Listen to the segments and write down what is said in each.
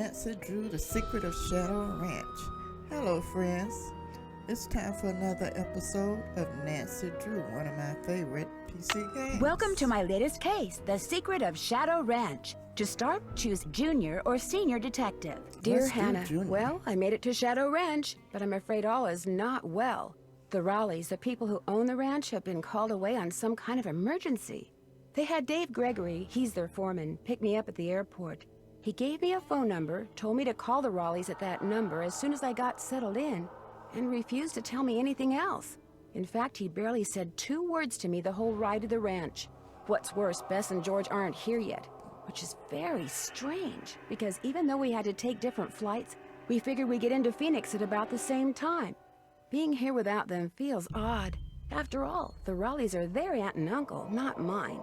Nancy Drew, The Secret of Shadow Ranch. Hello, friends. It's time for another episode of Nancy Drew, one of my favorite PC games. Welcome to my latest case, The Secret of Shadow Ranch. To start, choose Junior or Senior Detective. Dear Let's do Hannah, Junior. well, I made it to Shadow Ranch, but I'm afraid all is not well. The Raleighs, the people who own the ranch, have been called away on some kind of emergency. They had Dave Gregory, he's their foreman, pick me up at the airport. He gave me a phone number, told me to call the Raleighs at that number as soon as I got settled in, and refused to tell me anything else. In fact, he barely said 2 words to me the whole ride to the ranch. What's worse, Bess and George aren't here yet, which is very strange, because even though we had to take different flights, we figured we'd get into Phoenix at about the same time. Being here without them feels odd. After all, the Raleighs are their aunt and uncle, not mine.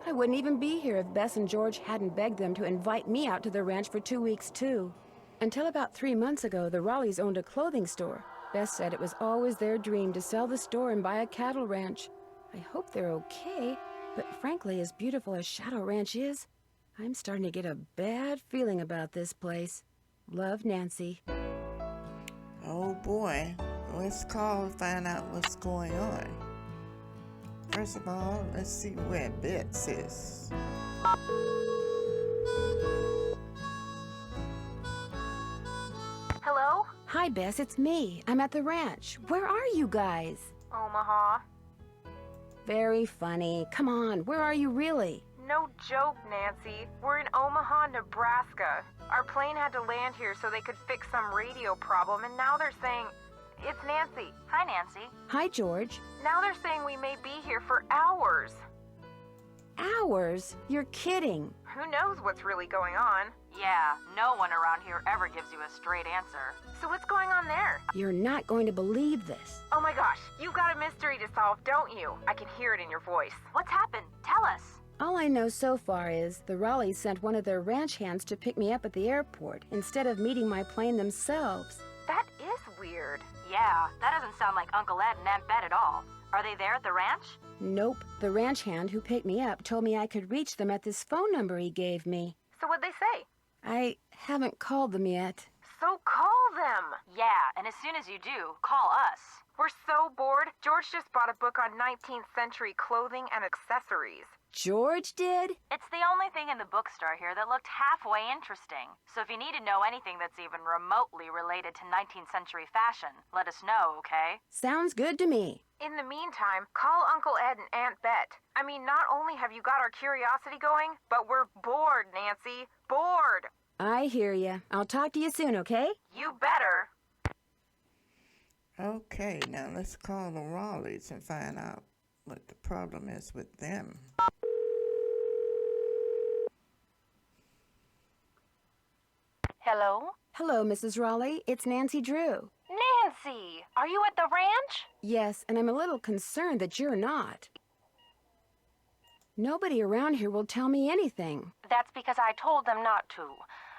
I wouldn't even be here if Bess and George hadn't begged them to invite me out to the ranch for 2 weeks, too. Until about 3 months ago, the Raleighs owned a clothing store. Bess said it was always their dream to sell the store and buy a cattle ranch. I hope they're okay, but frankly, as beautiful as Shadow Ranch is, I'm starting to get a bad feeling about this place. Love, Nancy. Oh boy, let's call and find out what's going on. First of all, let's see where Bets is. Hello? Hi, Bess, it's me. I'm at the ranch. Where are you guys? Omaha. Very funny. Come on, where are you really? No joke, Nancy. We're in Omaha, Nebraska. Our plane had to land here so they could fix some radio problem, and now they're saying... It's Nancy. Hi, Nancy. Hi, George. Now they're saying we may be here for hours. Hours? You're kidding. Who knows what's really going on? Yeah, no one around here ever gives you a straight answer. So what's going on there? You're not going to believe this. Oh my gosh, you've got a mystery to solve, don't you? I can hear it in your voice. What's happened? Tell us. All I know so far is the Raleighs sent one of their ranch hands to pick me up at the airport instead of meeting my plane themselves. That is weird. Yeah, that doesn't sound like Uncle Ed and Aunt Bet at all. Are they there at the ranch? Nope. The ranch hand who picked me up told me I could reach them at this phone number he gave me. So what'd they say? I haven't called them yet. So call them! Yeah, and as soon as you do, call us. We're so bored. George just bought a book on 19th century clothing and accessories. George did? It's the only thing in the bookstore here that looked halfway interesting. So if you need to know anything that's even remotely related to 19th century fashion, let us know, okay? Sounds good to me. In the meantime, call Uncle Ed and Aunt Bet. I mean, not only have you got our curiosity going, but we're bored, Nancy. Bored! I hear ya. I'll talk to you soon, okay? You better! Okay, now let's call the Raleighs and find out what the problem is with them. Hello? Hello, Mrs. Raleigh. It's Nancy Drew. Nancy! Are you at the ranch? Yes, and I'm a little concerned that you're not. Nobody around here will tell me anything. That's because I told them not to.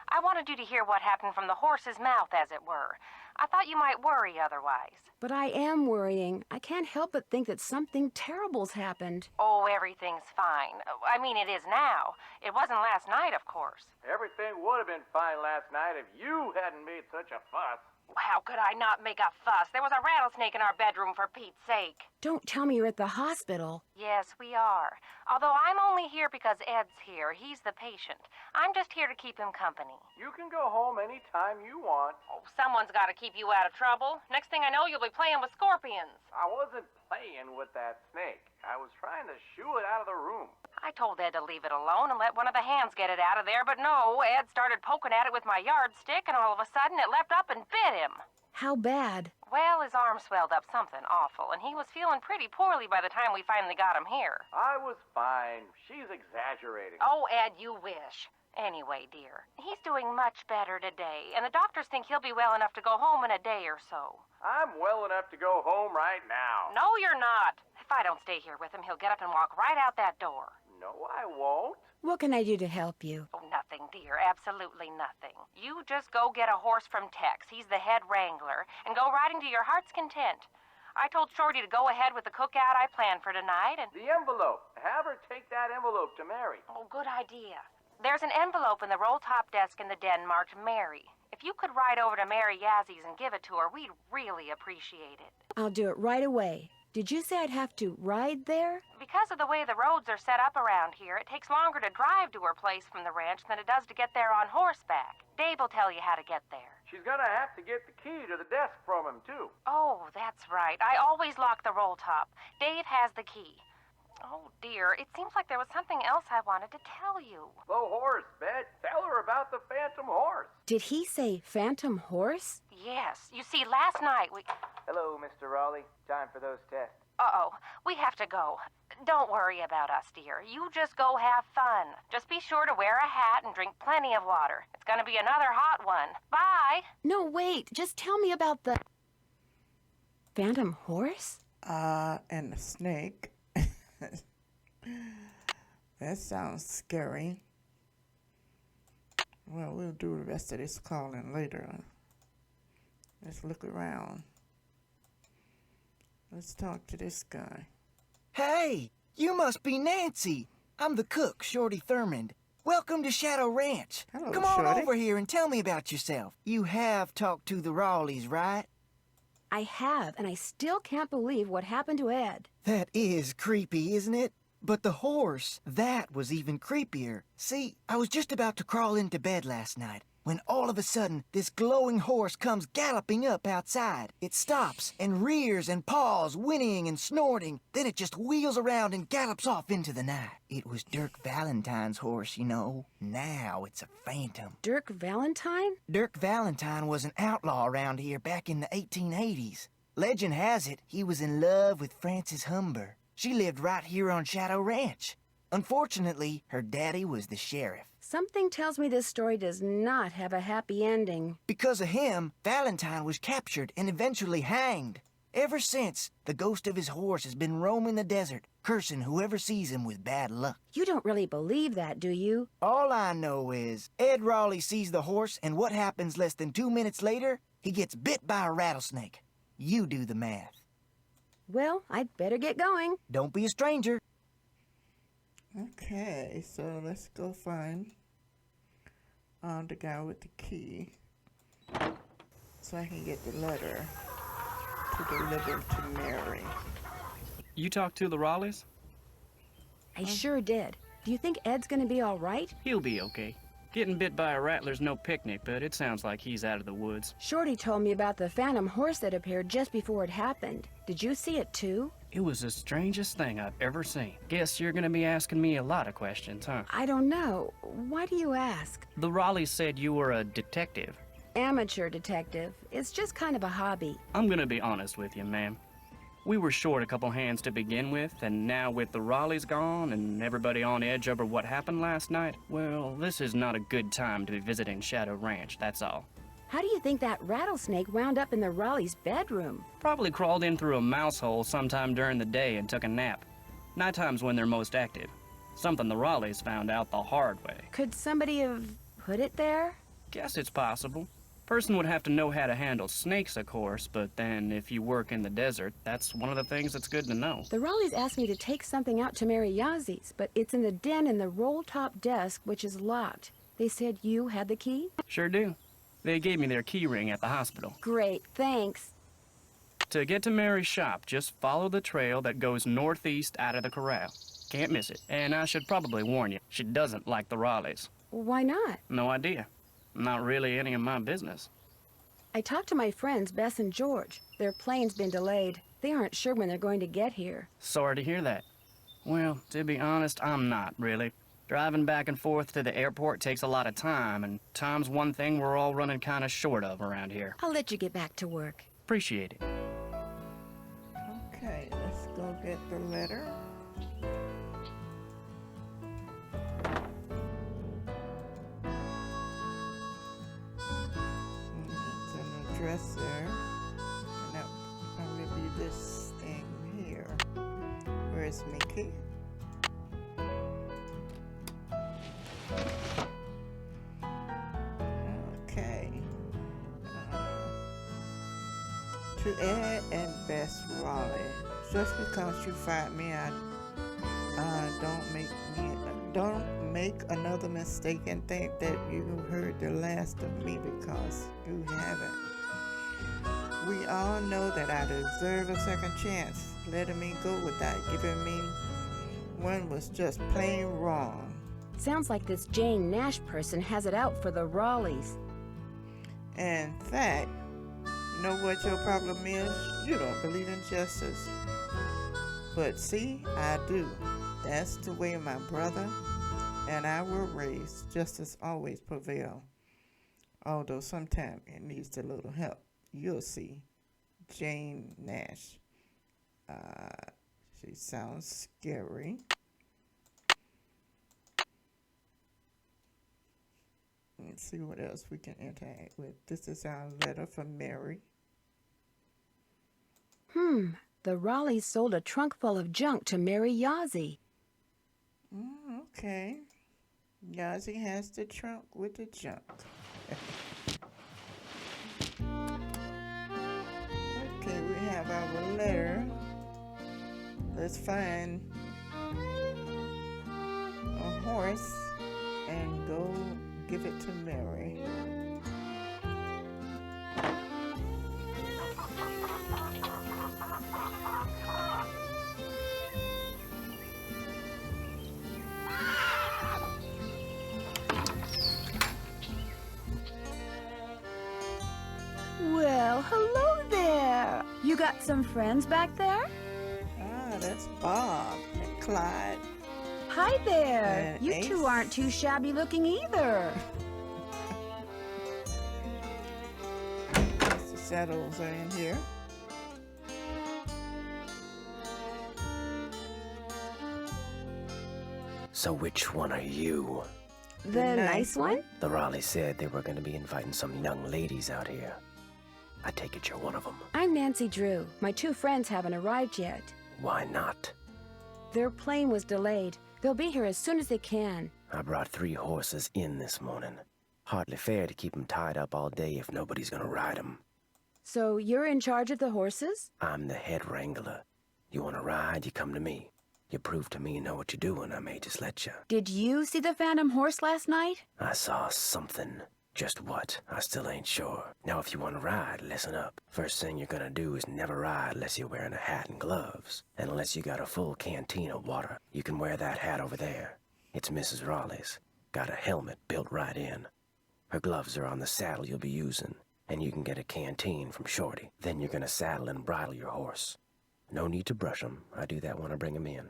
I wanted you to hear what happened from the horse's mouth, as it were. I thought you might worry otherwise. But I am worrying. I can't help but think that something terrible's happened. Oh, everything's fine. I mean, it is now. It wasn't last night, of course. Everything would have been fine last night if you hadn't made such a fuss. How could I not make a fuss? There was a rattlesnake in our bedroom, for Pete's sake. Don't tell me you're at the hospital. Yes, we are. Although I'm only here because Ed's here. He's the patient. I'm just here to keep him company. You can go home any time you want. Oh, someone's got to keep you out of trouble. Next thing I know, you'll be playing with scorpions. I wasn't playing with that snake. I was trying to shoo it out of the room. I told Ed to leave it alone and let one of the hands get it out of there, but no, Ed started poking at it with my yardstick, and all of a sudden it leapt up and bit him. How bad? Well, his arm swelled up something awful, and he was feeling pretty poorly by the time we finally got him here. I was fine. She's exaggerating. Oh, Ed, you wish. Anyway, dear, he's doing much better today, and the doctors think he'll be well enough to go home in a day or so. I'm well enough to go home right now. No, you're not. If I don't stay here with him, he'll get up and walk right out that door. No, I won't. What can I do to help you? Oh, nothing, dear. Absolutely nothing. You just go get a horse from Tex. He's the head wrangler, and go riding to your heart's content. I told Shorty to go ahead with the cookout I planned for tonight, and... The envelope. Have her take that envelope to Mary. Oh, good idea. There's an envelope in the roll-top desk in the den marked Mary. If you could ride over to Mary Yazzie and give it to her, we'd really appreciate it. I'll do it right away. Did you say I'd have to ride there? Because of the way the roads are set up around here, it takes longer to drive to her place from the ranch than it does to get there on horseback. Dave will tell you how to get there. She's gonna have to get the key to the desk from him, too. Oh, that's right. I always lock the roll top. Dave has the key. Oh, dear. It seems like there was something else I wanted to tell you. The horse, Bet. Tell her about the phantom horse. Did he say phantom horse? Yes. You see, last night we... Hello, Mr. Raleigh. Time for those tests. Uh-oh. We have to go. Don't worry about us, dear. You just go have fun. Just be sure to wear a hat and drink plenty of water. It's gonna be another hot one. Bye! No, wait. Just tell me about the... phantom horse? And the snake. That sounds scary. Well, we'll do the rest of this calling later. Let's look around. Let's talk to this guy. Hey, you must be Nancy. I'm the cook, Shorty Thurmond. Welcome to Shadow Ranch. Hello, Come on Shorty. over here and tell me about yourself. You have talked to the Raleighs, right? I have, and I still can't believe what happened to Ed. That is creepy, isn't it? But the horse, that was even creepier. See, I was just about to crawl into bed last night when all of a sudden this glowing horse comes galloping up outside. It stops and rears and paws, whinnying and snorting. Then it just wheels around and gallops off into the night. It was Dirk Valentine's horse, you know. Now it's a phantom. Dirk Valentine? Dirk Valentine was an outlaw around here back in the 1880s. Legend has it he was in love with Frances Humber. She lived right here on Shadow Ranch. Unfortunately, her daddy was the sheriff. Something tells me this story does not have a happy ending. Because of him, Valentine was captured and eventually hanged. Ever since, the ghost of his horse has been roaming the desert, cursing whoever sees him with bad luck. You don't really believe that, do you? All I know is, Ed Raleigh sees the horse, and what happens less than 2 minutes later? He gets bit by a rattlesnake. You do the math. Well, I'd better get going. Don't be a stranger. Okay, so let's go find the guy with the key so I can get the letter to deliver to Mary. You talked to the Raleighs? I sure did. Do you think Ed's gonna be all right? He'll be okay. Getting bit by a rattler's no picnic, but it sounds like he's out of the woods. Shorty told me about the phantom horse that appeared just before it happened. Did you see it too? It was the strangest thing I've ever seen. Guess you're gonna be asking me a lot of questions, huh? I don't know. Why do you ask? The Raleighs said you were a detective. Amateur detective. It's just kind of a hobby. I'm gonna be honest with you, ma'am. We were short a couple hands to begin with, and now with the Raleighs gone and everybody on edge over what happened last night, well, this is not a good time to be visiting Shadow Ranch, that's all. How do you think that rattlesnake wound up in the Raleigh's bedroom? Probably crawled in through a mouse hole sometime during the day and took a nap. Nighttime's when they're most active. Something the Raleighs found out the hard way. Could somebody have put it there? Guess it's possible. Person would have to know how to handle snakes, of course, but then if you work in the desert, that's one of the things that's good to know. The Raleighs asked me to take something out to Mary Yazzie's, but it's in the den in the roll-top desk, which is locked. They said you had the key? Sure do. They gave me their key ring at the hospital. Great, thanks. To get to Mary's shop, just follow the trail that goes northeast out of the corral. Can't miss it. And I should probably warn you, she doesn't like the Raleighs. Why not? No idea. Not really any of my business. I talked to my friends, Bess and George. Their plane's been delayed. They aren't sure when they're going to get here. Sorry to hear that. Well, to be honest, I'm not, really. Driving back and forth to the airport takes a lot of time, and time's one thing we're all running kind of short of around here. I'll let you get back to work. Appreciate it. Okay, let's go get the letter. It's an address there. And that will be this thing here. Where's Mickey? Okay. To Ed and Bess Raleigh, just because you fight me, don't make another mistake and think that you heard the last of me, because you haven't. We all know that I deserve a second chance. Letting me go without giving me one was just plain wrong. Sounds like this Jane Nash person has it out for the Raleighs. In fact, you know what your problem is? You don't believe in justice. But see, I do. That's the way my brother and I were raised. Justice always prevail. Although sometimes it needs a little help. You'll see. Jane Nash. She sounds scary. Let's see what else we can interact with. This is our letter from Mary. The Raleighs sold a trunk full of junk to Mary Yazzie. Okay. Yazzie has the trunk with the junk. Okay, we have our letter. Let's find a horse and go give it to Mary. Well, hello there. You got some friends back there? Ah, that's Bob and Clyde. Hi there. And You Ace. two aren't too shabby looking either. Mr. Shadows are in here. So which one are you? The nice one? The Raleigh said they were going to be inviting some young ladies out here. I take it you're one of them. I'm Nancy Drew. My two friends haven't arrived yet. Why not? Their plane was delayed. They'll be here as soon as they can. I brought 3 horses in this morning. Hardly fair to keep them tied up all day if nobody's going to ride them. So you're in charge of the horses? I'm the head wrangler. You want to ride, you come to me. You prove to me you know what you're doing, I may just let you. Did you see the Phantom Horse last night? I saw something. Just what? I still ain't sure. Now, if you want to ride, listen up. First thing you're gonna do is never ride unless you're wearing a hat and gloves. And unless you got a full canteen of water. You can wear that hat over there. It's Mrs. Raleigh's. Got a helmet built right in. Her gloves are on the saddle you'll be using. And you can get a canteen from Shorty. Then you're gonna saddle and bridle your horse. No need to brush him. I do that when I bring him in.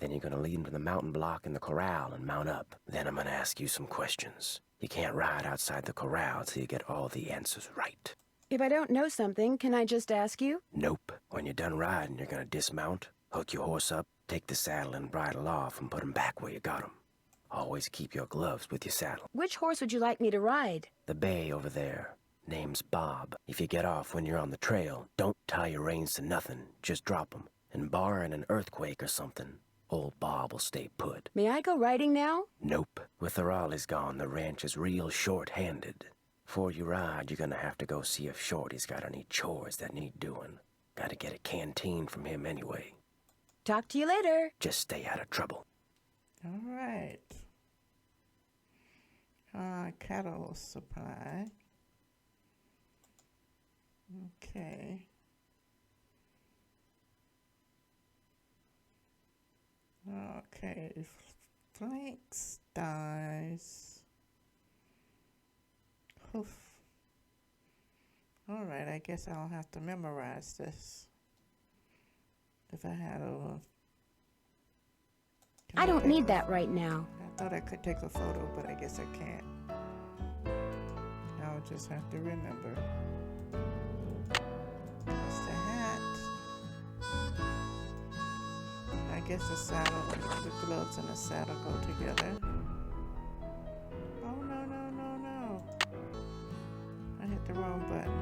Then you're gonna lead him to the mountain block in the corral and mount up. Then I'm gonna ask you some questions. You can't ride outside the corral till you get all the answers right. If I don't know something, can I just ask you? Nope. When you're done riding, you're gonna dismount, hook your horse up, take the saddle and bridle off and put him back where you got him. Always keep your gloves with your saddle. Which horse would you like me to ride? The bay over there. Name's Bob. If you get off when you're on the trail, don't tie your reins to nothing. Just drop 'em. And barring an earthquake or something, old Bob will stay put. May I go riding now? Nope. With the Raleighs gone, the ranch is real short-handed. Before you ride, you're gonna have to go see if Shorty's got any chores that need doing. Gotta get a canteen from him anyway. Talk to you later. Just stay out of trouble. All right. Cattle supply. Okay. Okay. Flanks, thighs. Hoof. All right, I guess I'll have to memorize this. If I had a... I don't need that right now. I thought I could take a photo, but I guess I can't. I'll just have to remember. That's the hat. I guess the saddle, the gloves and the saddle go together. Oh, no. I hit the wrong button.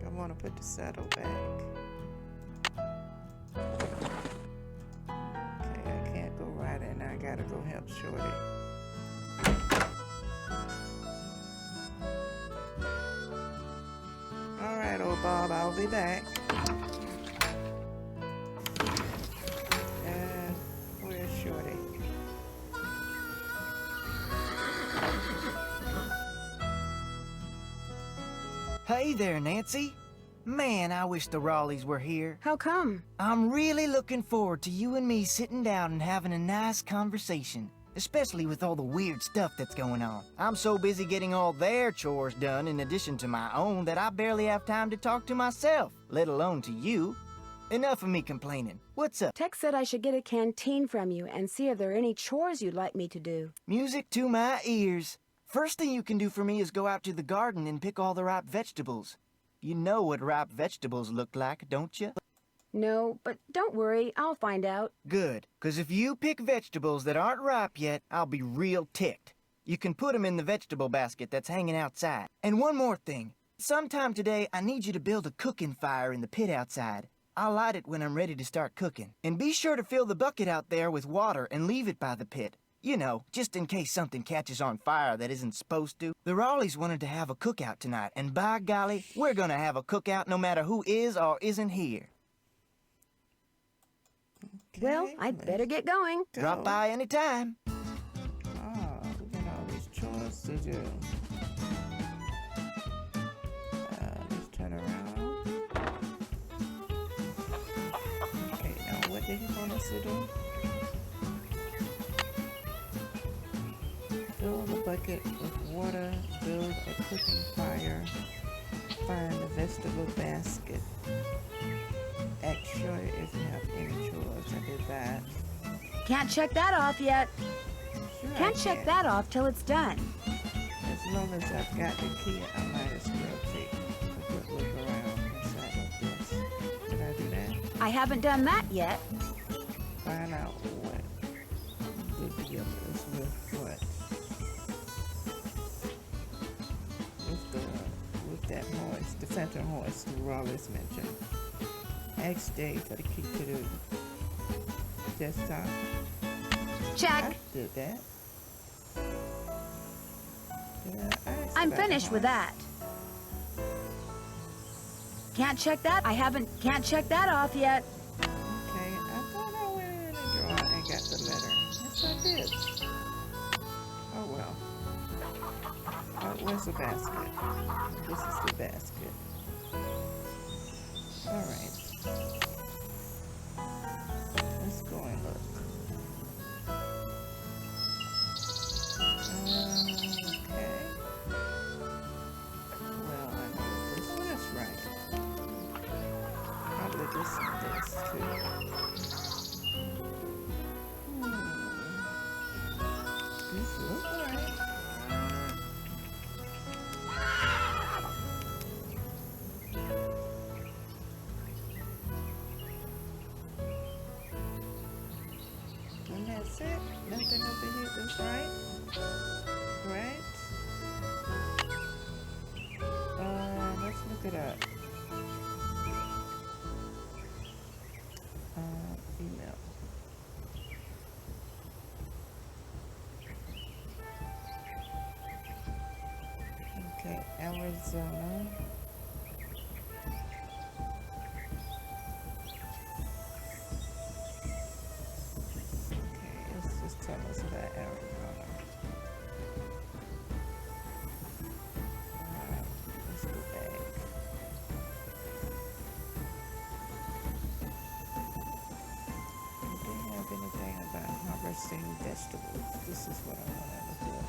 I want to put the saddle back. Okay, I can't go riding. I gotta go help Shorty. Alright, old Bob, I'll be back. And where's Shorty? Hey there, Nancy. Man, I wish the Raleighs were here. How come? I'm really looking forward to you and me sitting down and having a nice conversation, especially with all the weird stuff that's going on. I'm so busy getting all their chores done in addition to my own that I barely have time to talk to myself, let alone to you. Enough of me complaining. What's up? Tex said I should get a canteen from you and see if there are any chores you'd like me to do. Music to my ears. First thing you can do for me is go out to the garden and pick all the ripe vegetables. You know what ripe vegetables look like, don't you? No, but don't worry, I'll find out. Good, 'cause if you pick vegetables that aren't ripe yet, I'll be real ticked. You can put them in the vegetable basket that's hanging outside. And one more thing. Sometime today, I need you to build a cooking fire in the pit outside. I'll light it when I'm ready to start cooking. And be sure to fill the bucket out there with water and leave it by the pit. You know, just in case something catches on fire that isn't supposed to. The Raleighs wanted to have a cookout tonight, and by golly, we're gonna have a cookout no matter who is or isn't here. Well, I'd better get going. Drop by anytime. Oh, we got all these chores to do. Let's turn around. Okay, now what did he want us to do? Fill the bucket with water, build a cooking fire, find a vegetable basket. Act sure if you have any chores. I did that. Can't check that off yet. Sure Can't I check can. that off till it's done. As long as I've got the key, I might as well take a good look around inside of this. Did I do that? I haven't done that yet. Find out what the deal is with what. With that horse, the phantom horse the Raleighs mentioned. Ask Dave for the key to the desktop. Check. I did that. Yeah, I asked I'm about the finished with horse. that. Can't check that. Can't check that off yet. Okay, I thought I went in the drawer and got the letter. Yes, I did. Oh well. Where's the basket? This is the basket. Alright. Let's go and look. Okay. Well, I know this one is right. Probably this and this too. This looks right. And that's it. Nothing over here that's right. Right? Let's look it up. Email. Okay, Arizona. Okay, let's just tell us about Arizona. Let's go back. They didn't have anything about harvesting vegetables. This is what I want to look up.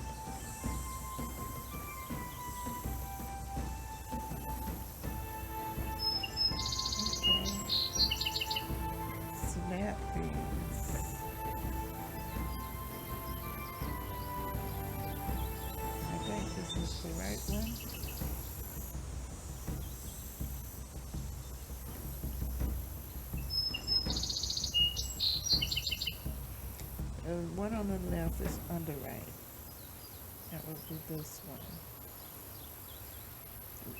Snap beans. I think this is the right one. The one on the left is underripe. That would be this one.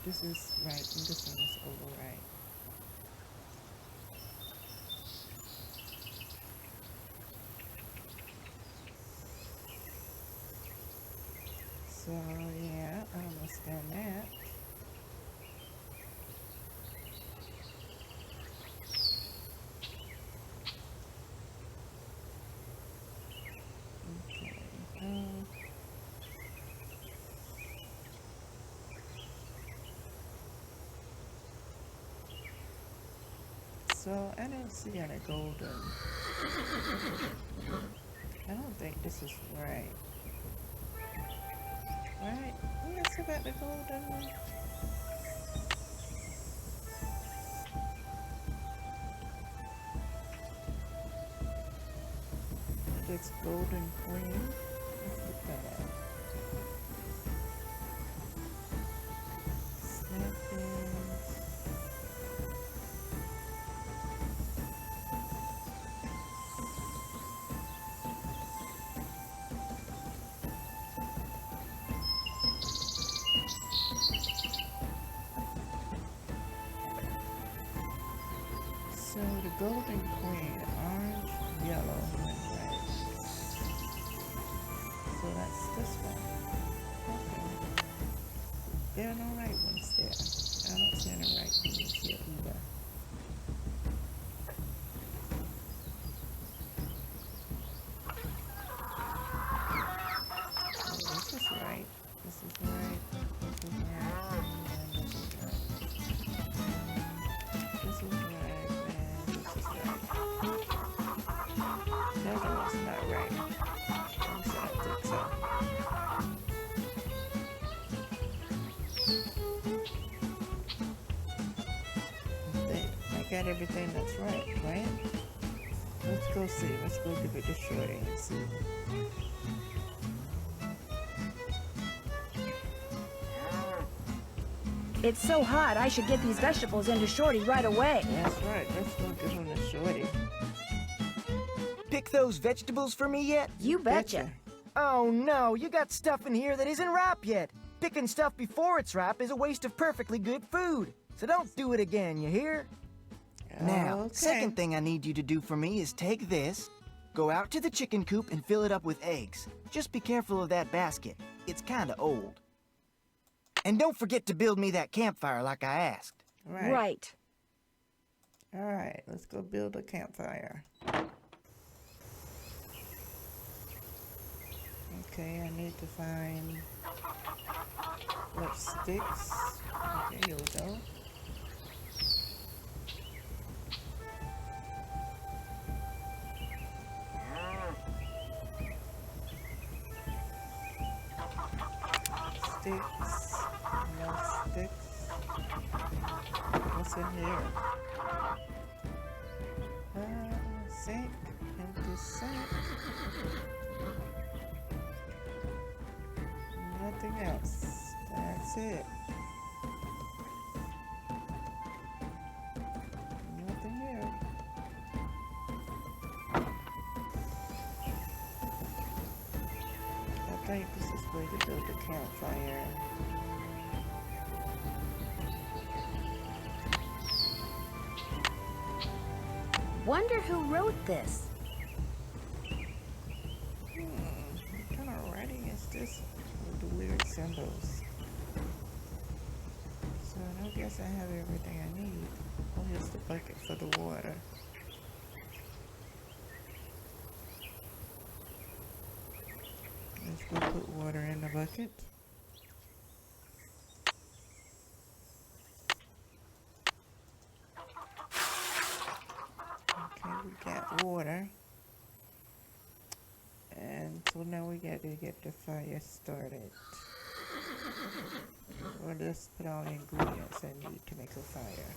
This is right, and this one is overripe. So yeah, I understand that. Okay. So I don't see any golden. I don't think this is right. Right? Let's see about the golden one. This golden queen. Let's look that up. Snappings. So the golden queen, orange, yellow, and red. So that's this one. Okay. There are no right ones there. I don't see any right ones here either. So this is right. This is right. This is right. And this is right. This is right. And this is right. The other one's not right. At least I don't think so. I got everything that's right? Let's go see. Let's go give it a shorty and see. It's so hot, I should get these vegetables into Shorty right away. That's right. Let's go give him a shorty. Pick those vegetables for me yet? You betcha. Oh no, you got stuff in here that isn't ripe yet. Picking stuff before it's ripe is a waste of perfectly good food. So don't do it again, you hear? Now, Okay. second thing I need you to do for me is take this, go out to the chicken coop and fill it up with eggs. Just be careful of that basket. It's kinda old. And don't forget to build me that campfire like I asked. Right. All right. Let's go build a campfire. Okay, I need to find what sticks. Okay, here we go. Sticks. No sticks. What's in here? Sink. Empty sink. Nothing else. That's it. Nothing here. I think this is where to build the campfire. Wonder who wrote this. What kind of writing is this with the weird symbols? So I guess I have everything I need. Oh, here's the bucket for the water. Let's go put water in the bucket. Okay, we got water. And so now we got to get the fire started. Or just put all the ingredients I need to make a fire.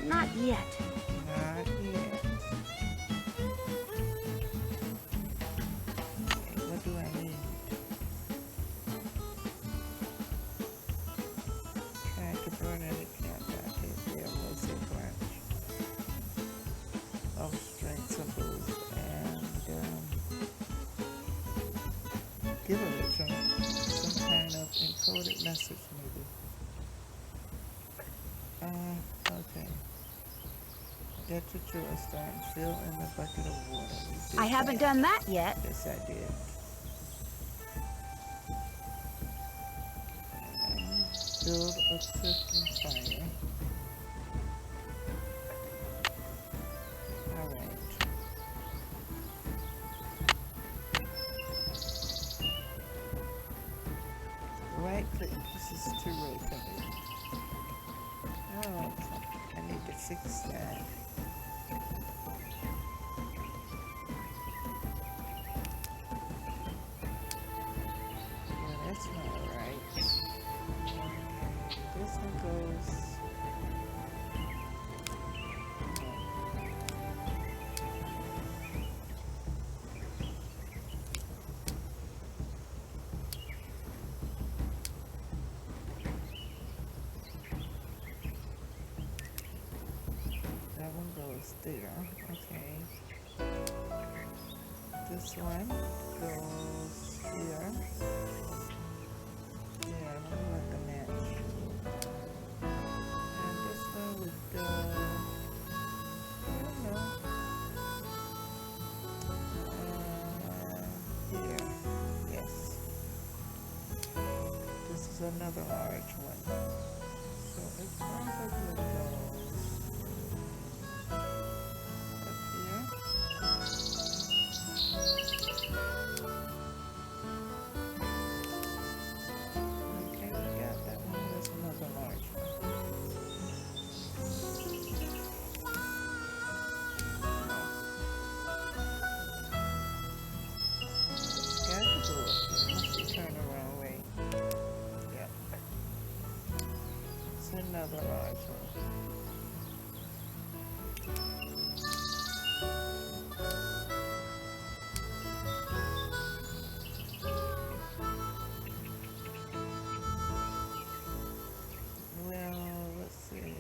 Not yet. Not yet. What do I need? Trying to burn any campfire. There was a branch of strength symbols and give it to him. Some kind of encoded message, maybe. Okay. Get your drill start and fill in the bucket of water. I haven't done that yet. Yes, I did. And build a cooking fire. Alright. Right click. This is too late for me. Oh, I need to fix that. Yeah, that's not right. This one goes. That one goes there. Okay. This one goes here. Yeah, I'm gonna let the match. And this one would go. I don't know. Here. Yes. This is another large one. So it probably goes up here. Okay, we got that one. There's another large one. It's got to go up there. Must be turned the wrong way. Yep. It's another large one. Well, let's see.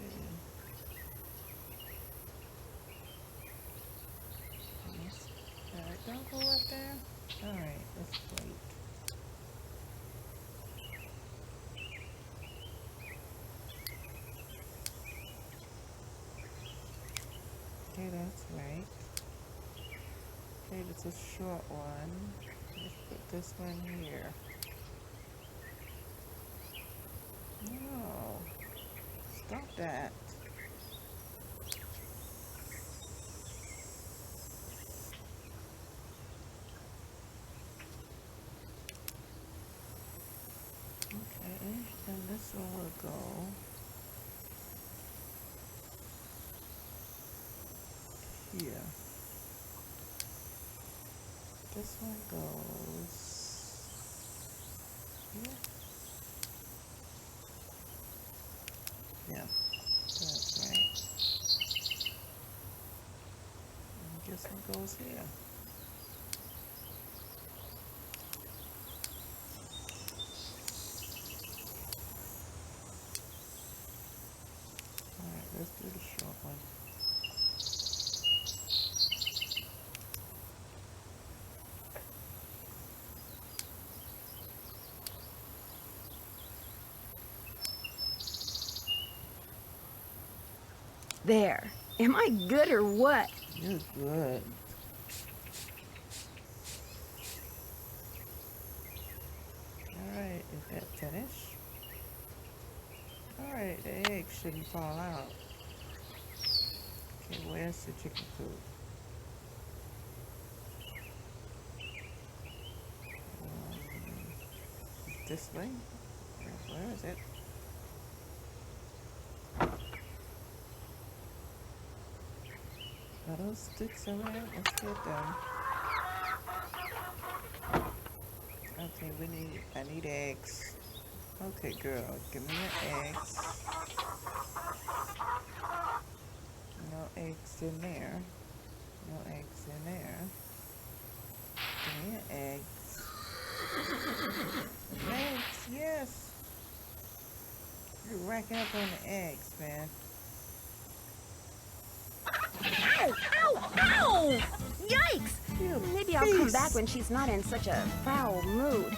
Don't go up there? Alright, let's wait. Okay, that's right. Okay, it's a short one. Let's put this one here. No. Stop that. Okay, and this one will go here. This one goes here. Yeah, that's right. And this one goes here. Alright, let's do the short one. There. Am I good or what? You're good. Alright, is that finished? Alright, the eggs shouldn't fall out. Okay, where's the chicken coop? This way? Where is it? Are those sticks around? Let's get them. Okay, I need eggs. Okay, girl, give me your eggs. No eggs in there. No eggs in there. Give me your eggs. Eggs, yes. You're racking up on the eggs, man. Ow! Ow! Ow! Yikes! You Maybe I'll come peace. back when she's not in such a foul mood.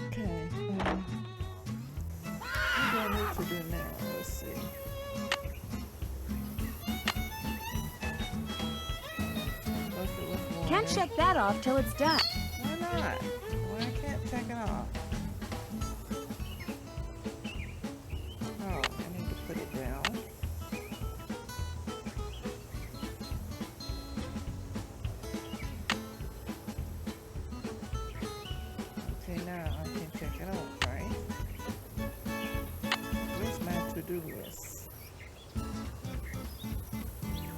Okay. What do I need to do now? Let's see. Bucket with water. Can't check that off till it's done. Why not? Why I can't check it off? Oh, I need to put it down. Okay, now I can check it off, right? Where's my to-do list?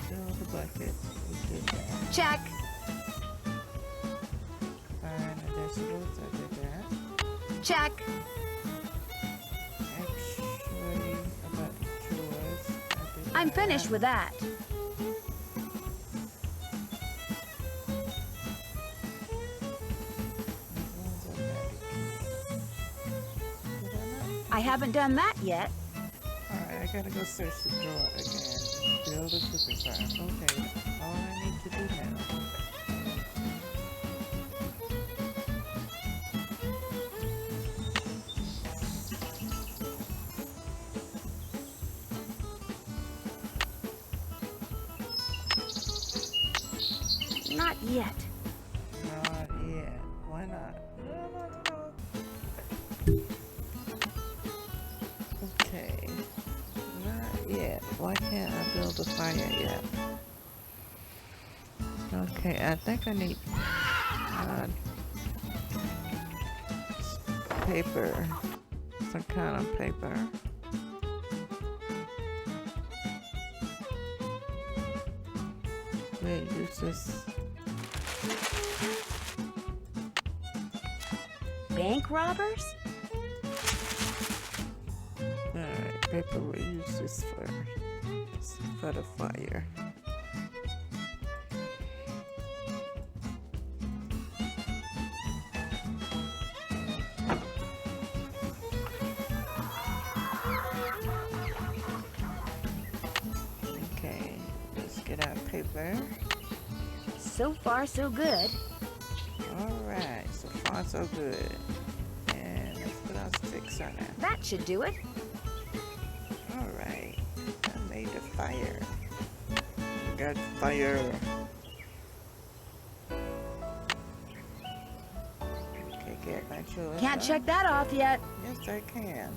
Fill the bucket. We did that. Check. Fine, the vegetables, I did that. Check. Actually, about the chores, I did I'm that. finished with that. One's automatic. Did I not? I haven't done that yet. Alright, I gotta go search the drawer again. Build a cooking fire. Okay, all I need to do now. Not yet. Not yet. Why not? Okay. Not yet. Why can't I build a fire yet? Okay, I think I need paper. Some kind of paper. Wait, use this. Bank robbers? Alright, paper, we'll use this for the fire. Okay, let's get our paper. So far, so good. Alright, so far so good. And let's put our sticks on it. That should do it. Alright, I made the fire. We got fire. Okay, get my chores Can't done. check that off yet. Yes, I can.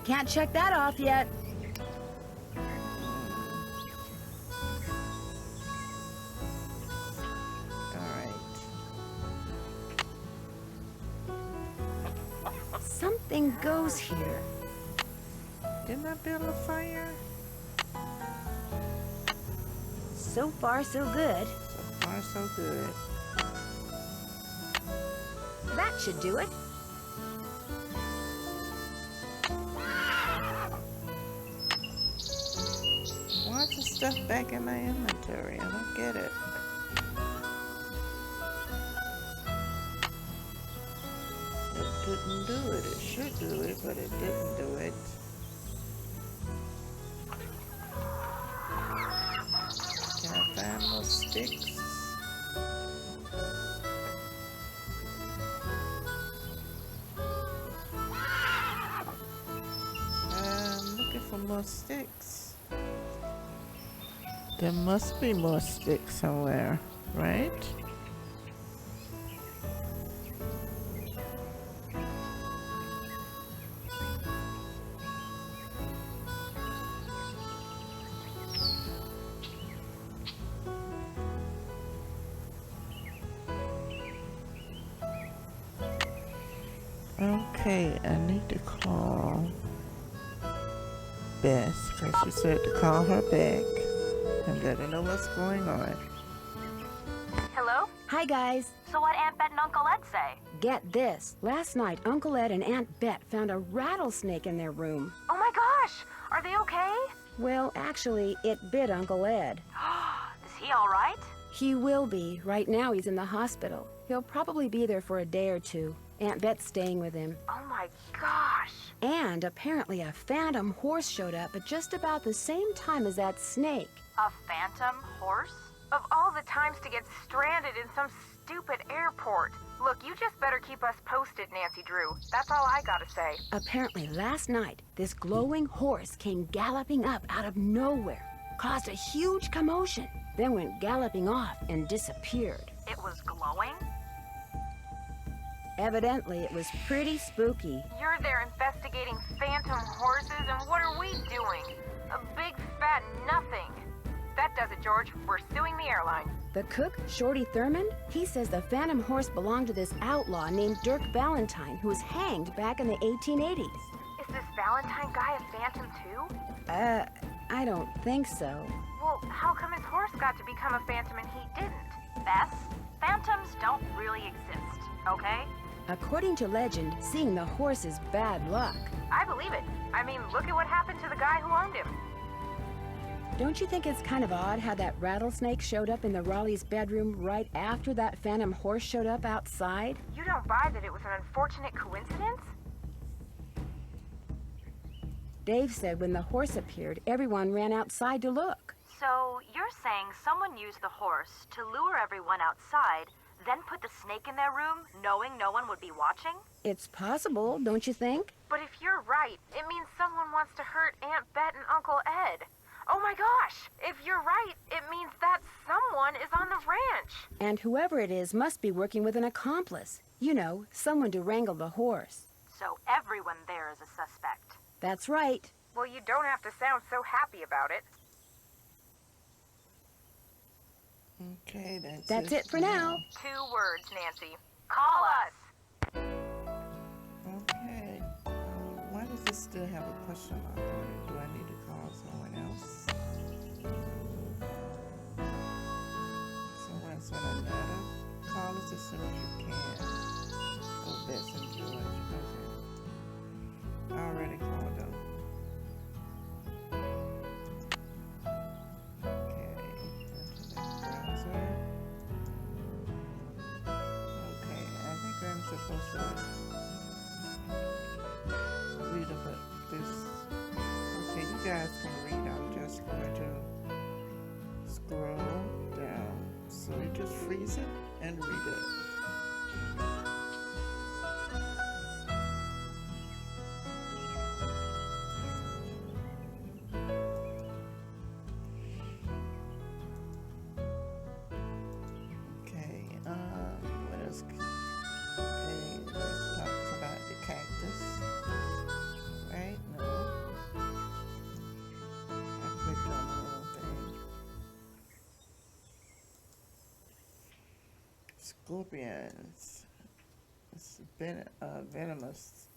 Can't check that off yet. Alright. Something goes here. Didn't I build a fire? So far, so good. So far so good. That should do it. Why is the stuff back in my inventory? I don't get it. It didn't do it. It should do it, but it didn't do it. Can I find more sticks? I'm looking for more sticks. There must be more sticks somewhere, right? Okay, I need to call Bess because she said to call her back and let her know what's going on. Hello? Hi, guys. So what Aunt Bet and Uncle Ed say? Get this. Last night, Uncle Ed and Aunt Bet found a rattlesnake in their room. Oh my gosh! Are they okay? Well, actually, it bit Uncle Ed. Is he all right? He will be. Right now, he's in the hospital. He'll probably be there for a day or two. Aunt Bet's staying with him. Oh my gosh. And apparently a phantom horse showed up at just about the same time as that snake. A phantom horse? Of all the times to get stranded in some stupid airport. Look, you just better keep us posted, Nancy Drew. That's all I gotta say. Apparently last night, this glowing horse came galloping up out of nowhere, caused a huge commotion, then went galloping off and disappeared. It was glowing? Evidently, it was pretty spooky. You're there investigating phantom horses, and what are we doing? A big fat nothing. That does it, George. We're suing the airline. The cook, Shorty Thurman, he says the phantom horse belonged to this outlaw named Dirk Valentine, who was hanged back in the 1880s. Is this Valentine guy a phantom too? I don't think so. Well, how come his horse got to become a phantom and he didn't? Bess, phantoms don't really exist, okay? According to legend, seeing the horse is bad luck. I believe it. I mean, look at what happened to the guy who owned him. Don't you think it's kind of odd how that rattlesnake showed up in the Raleigh's bedroom right after that phantom horse showed up outside? You don't buy that it was an unfortunate coincidence? Dave said when the horse appeared, everyone ran outside to look. So you're saying someone used the horse to lure everyone outside, then put the snake in their room, knowing no one would be watching? It's possible, don't you think? But if you're right, it means someone wants to hurt Aunt Bet and Uncle Ed. Oh my gosh! If you're right, it means that someone is on the ranch. And whoever it is must be working with an accomplice. You know, someone to wrangle the horse. So everyone there is a suspect. That's right. Well, you don't have to sound so happy about it. Okay, That's it for now. 2 words, Nancy. Call us. Okay. Why does this still have a question mark on it? Do I need to call someone else? Someone sent another. Call us as soon as you can. Oh, Bess and George. Okay. I already called them. Okay. Into the browser. Okay, I think I'm supposed to read about this. Okay, you guys can read. I'm just going to scroll down. So you just freeze it and read it. Okay, what else? Okay, let's talk about the cactus. Right? No. I clicked on the wrong thing. Scorpions. It's venomous.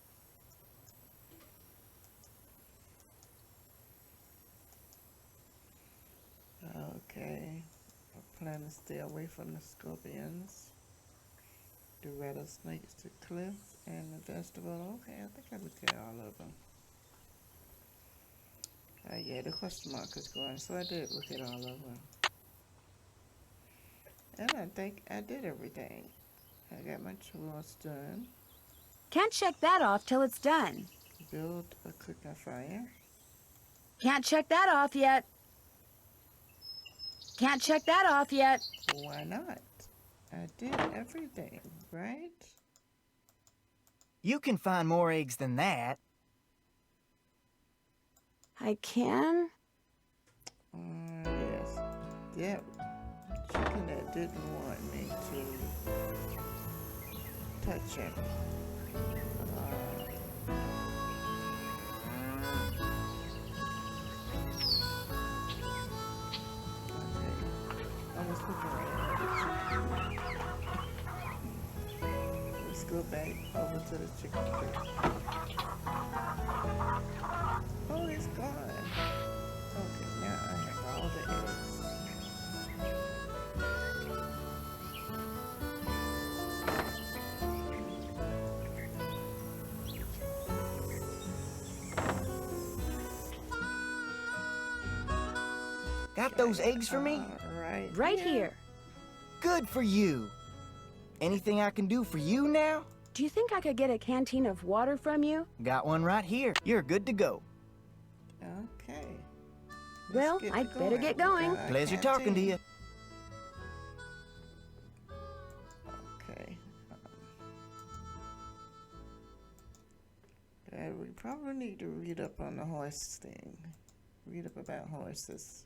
Okay. I plan to stay away from the scorpions. The rattlesnakes, the cliff, and the vegetable. Okay, I think I looked at all of them. Yeah, the question mark is going, so I did look at all of them. And I think I did everything. I got my chores done. Can't check that off till it's done. Build a cooking fire. Can't check that off yet. Can't check that off yet. Why not? I did everything, right? You can find more eggs than that. I can? Yes. That chicken that didn't want me to touch him. I was looking right at the chicken. Let's go back over to the chicken coop. Oh, it's gone. Okay, now I have all the eggs. Got those eggs for me? Right here. Good for you. Anything I can do for you now? Do you think I could get a canteen of water from you? Got one right here. You're good to go. Okay. Well, I'd better get going. Pleasure talking to you. Okay. We probably need to read up on the horse thing. Read up about horses.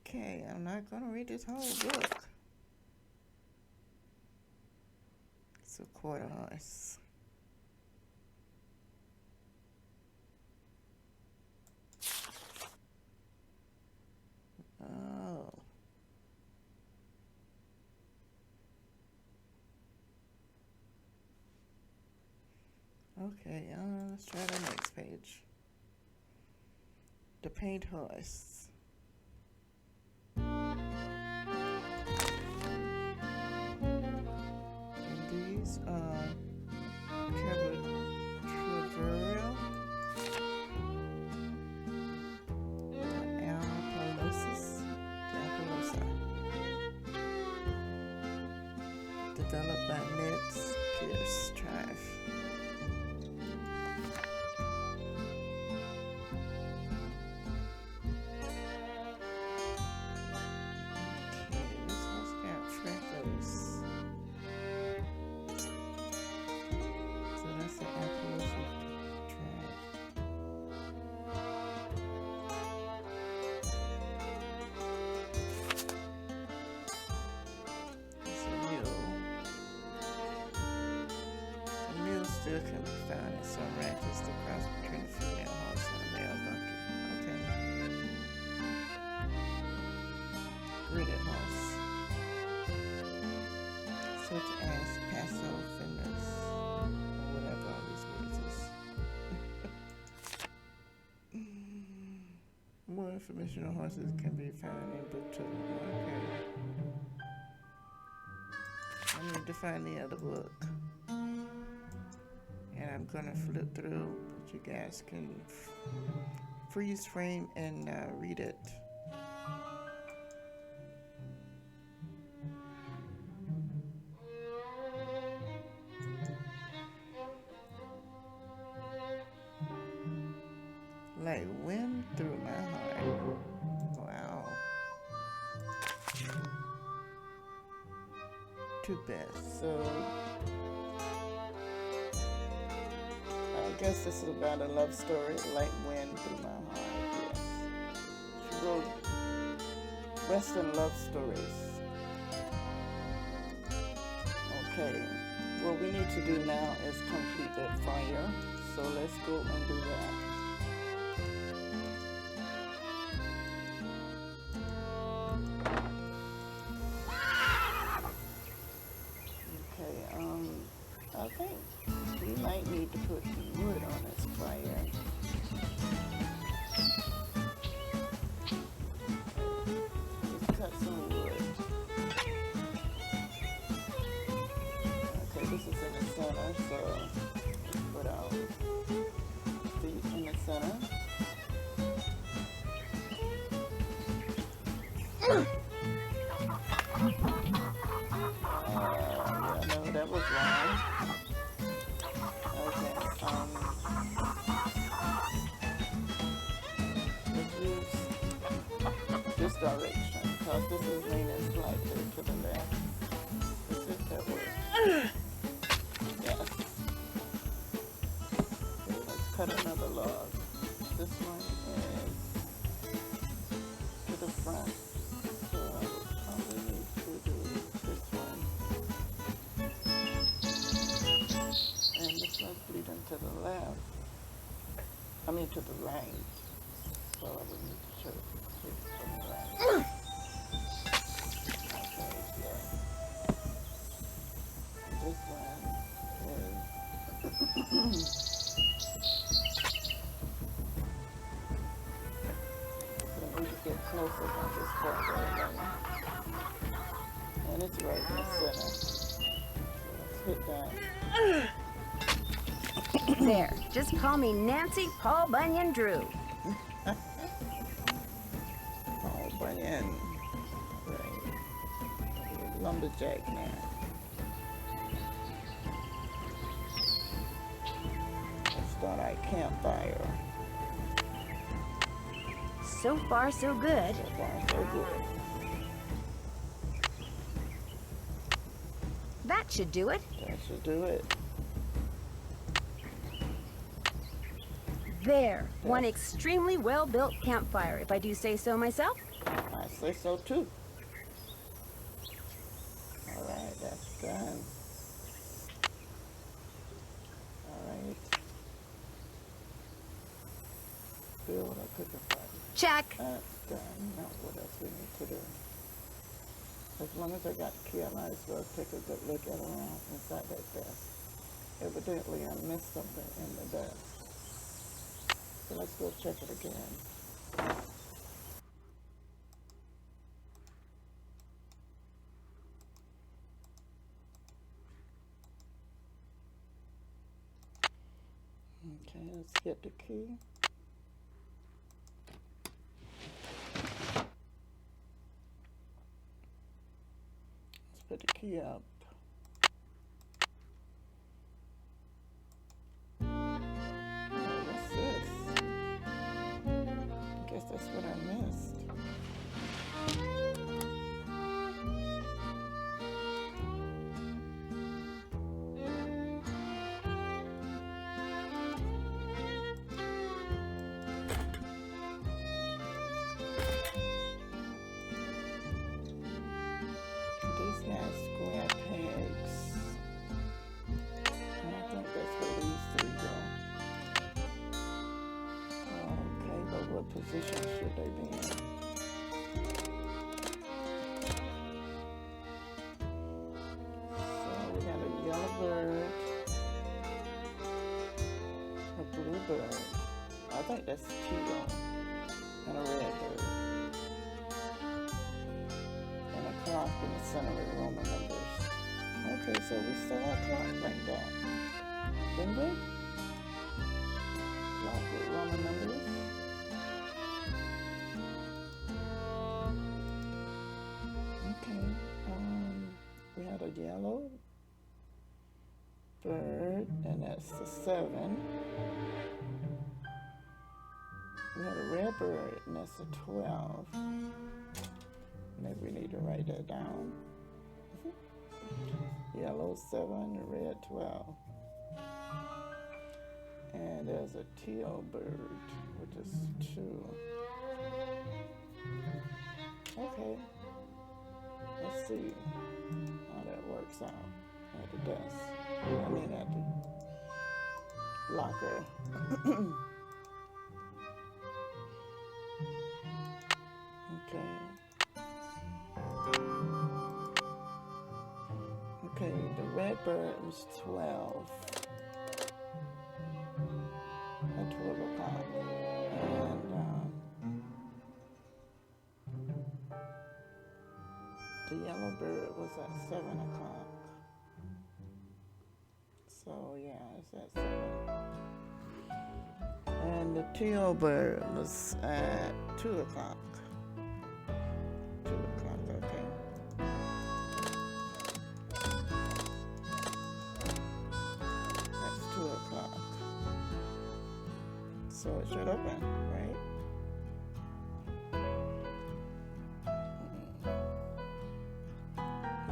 Okay, I'm not gonna read this whole book. It's a quarter horse. Oh. Okay, let's try the next page. The paint horse. And these are Treverial, Appaloosa. Developed by Ned's Pierce Drive. Still can be found in some ranches, the cross between a female horse and a male donkey. Okay. Gridded horse. Such as Paso Finis, or whatever all these words is. More information on horses can be found in book 2. Okay. I need to find the other book. And I'm gonna flip through, but you guys can freeze frame and read it. Like wind through my heart. Wow. Too bad. So I guess this is about a love story, like wind through my heart. Yes. She wrote Western love stories. Okay. What we need to do now is complete that fire. So let's go and do that. Okay, I think we might need to put wood on this fire. Just cut some wood. Okay, this is in the center, so put our feet in the center. Yeah, no, that was wrong. Okay, let's use this direction, because this is leaning slightly to the left. Is it that way? Yes. Okay, let's cut another log. This one is to the front, so I will probably need to do this one. And this one's leading to the left. I mean to the right. So I would need to show this from the right. Okay, yeah. This one is so I need to get closer on this part right now. And it's right in the center. So let's hit that. There, just call me Nancy Paul Bunyan Drew. Paul Bunyan. Right. Lumberjack man. Let's start our campfire. So far, so good. So far, so good. That should do it. That should do it. There, one extremely well-built campfire, if I do say so myself. I say so too. All right, that's done. All right. Build a cooking fire. Check. That's done. Now what else we need to do? As long as I got the key, I might as well take a good look at around inside that desk. Evidently, I missed something in the desk. So let's go check it again. Okay, let's get the key. Let's put the key up. What's this? I guess that's what I missed. These have square pegs. And I think that's where these three go. Okay, but what position should they be in? So we got a yellow bird, a blue bird. I think that's teal, and a red bird. And a clock in the center with Roman numbers. Okay, so we saw a clock like that, didn't we? Clock with Roman numbers. Okay, we had a yellow bird, and that's the 7. We had a red bird, and that's the 12. Maybe we need to write that down. Yellow 7, red 12. And there's a teal bird, which is 2. Okay. Let's see how that works out at the desk. I mean at the locker. Okay. Okay, the red bird was 12. At 12 o'clock. And the yellow bird was at 7 o'clock. So yeah, it's at 7. And the teal bird was at 2 o'clock. 2 o'clock, okay. That's 2 o'clock. So it should open, right?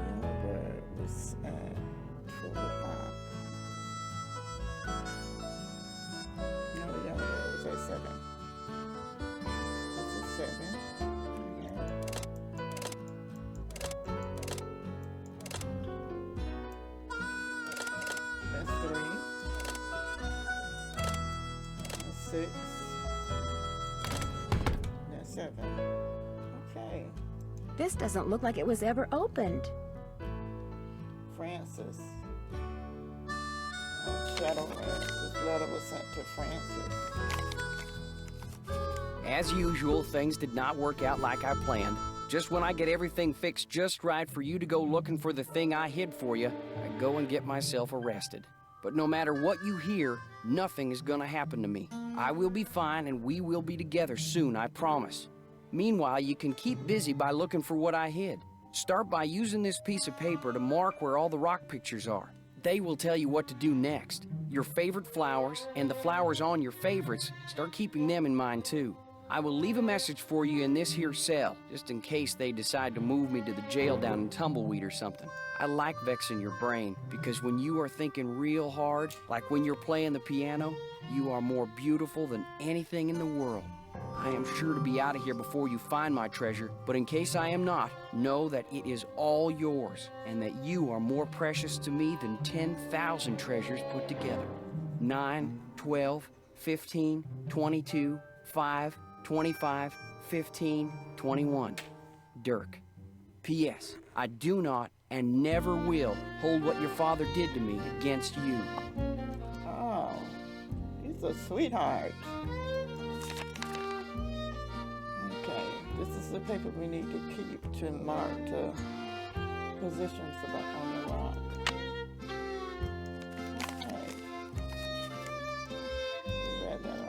Yellow bird was at 12 o'clock. No, the yellow bird was at 7. That's a 7. Okay. That's 3. That's 6. That's 7. Okay. This doesn't look like it was ever opened. Francis. Shadow Francis. Letter was sent to Francis. As usual, things did not work out like I planned. Just when I get everything fixed just right for you to go looking for the thing I hid for you, I go and get myself arrested. But no matter what you hear, nothing is gonna happen to me. I will be fine and we will be together soon, I promise. Meanwhile, you can keep busy by looking for what I hid. Start by using this piece of paper to mark where all the rock pictures are. They will tell you what to do next. Your favorite flowers and the flowers on your favorites, start keeping them in mind too. I will leave a message for you in this here cell, just in case they decide to move me to the jail down in Tumbleweed or something. I like vexing your brain, because when you are thinking real hard, like when you're playing the piano, you are more beautiful than anything in the world. I am sure to be out of here before you find my treasure, but in case I am not, know that it is all yours, and that you are more precious to me than 10,000 treasures put together. 9, 12, 15, 22, 5, 25, 15, 21. Dirk. P.S. I do not and never will hold what your father did to me against you. Oh, he's a sweetheart. Okay, this is the paper we need to keep to mark the positions on the rock. Okay. We read that already.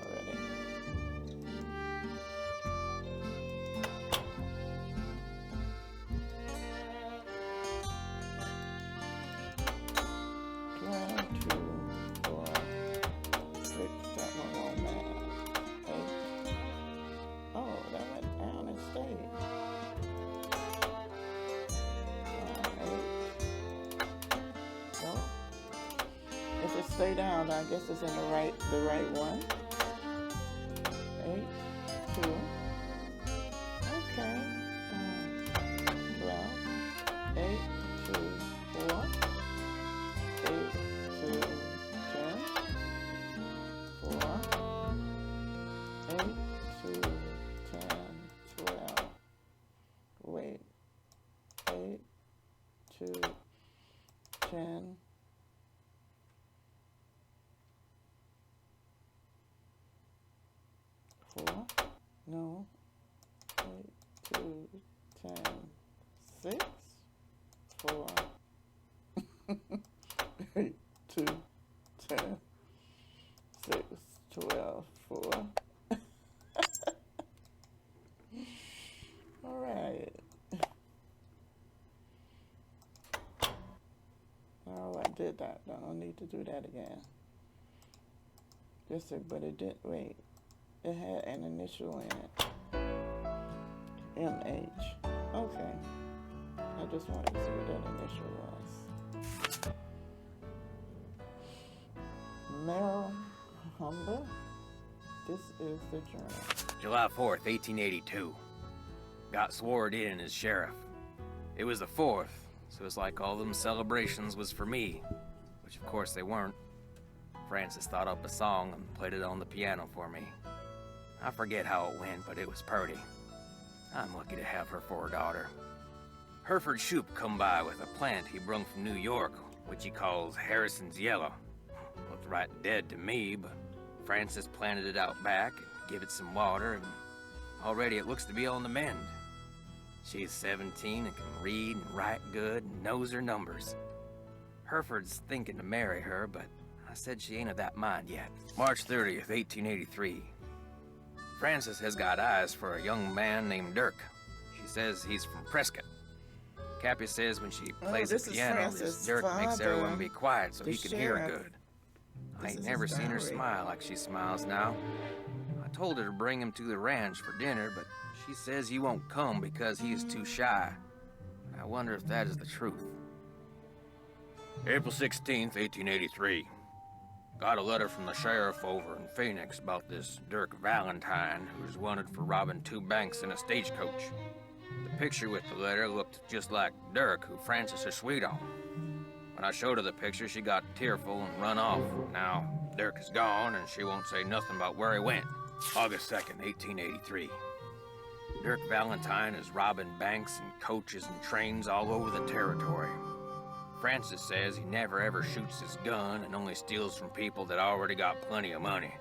Stay down, I guess it's in the right one. 8, 2. Okay. 12. 8, 2, 4. 8, 2, 10. 4. 8, 2, 10, 12. Wait. 8, 2, 10. No. 8, 2, 10, 6, 4. 8, 2, 10, 6, 12, 4. All right. Oh, I did that. I don't need to do that again. But it didn't. Wait. It had an initial in it. MH. Okay. I just wanted to see what that initial was. Merrill Humber. This is the journal. July 4th, 1882. Got sworn in as sheriff. It was the 4th, so it's like all them celebrations was for me, which of course they weren't. Francis thought up a song and played it on the piano for me. I forget how it went, but it was purty. I'm lucky to have her for a daughter. Hereford Shoup come by with a plant he brung from New York, which he calls Harrison's Yellow. Looked right dead to me, but Francis planted it out back and give it some water, and already it looks to be on the mend. She's 17 and can read and write good and knows her numbers. Hereford's thinking to marry her, but I said she ain't of that mind yet. March 30th, 1883. Francis has got eyes for a young man named Dirk. She says he's from Prescott. Cappy says when she plays the piano, this Dirk makes everyone be quiet so he can hear good. I ain't never seen her smile like she smiles now. I told her to bring him to the ranch for dinner, but she says he won't come because he is too shy. I wonder if that is the truth. April 16th, 1883. Got a letter from the sheriff over in Phoenix about this Dirk Valentine, who's wanted for robbing 2 banks in a stagecoach. The picture with the letter looked just like Dirk, who Francis is sweet on. When I showed her the picture, she got tearful and run off. Now, Dirk is gone, and she won't say nothing about where he went. August 2nd, 1883. Dirk Valentine is robbing banks and coaches and trains all over the territory. Francis says he never ever shoots his gun and only steals from people that already got plenty of money.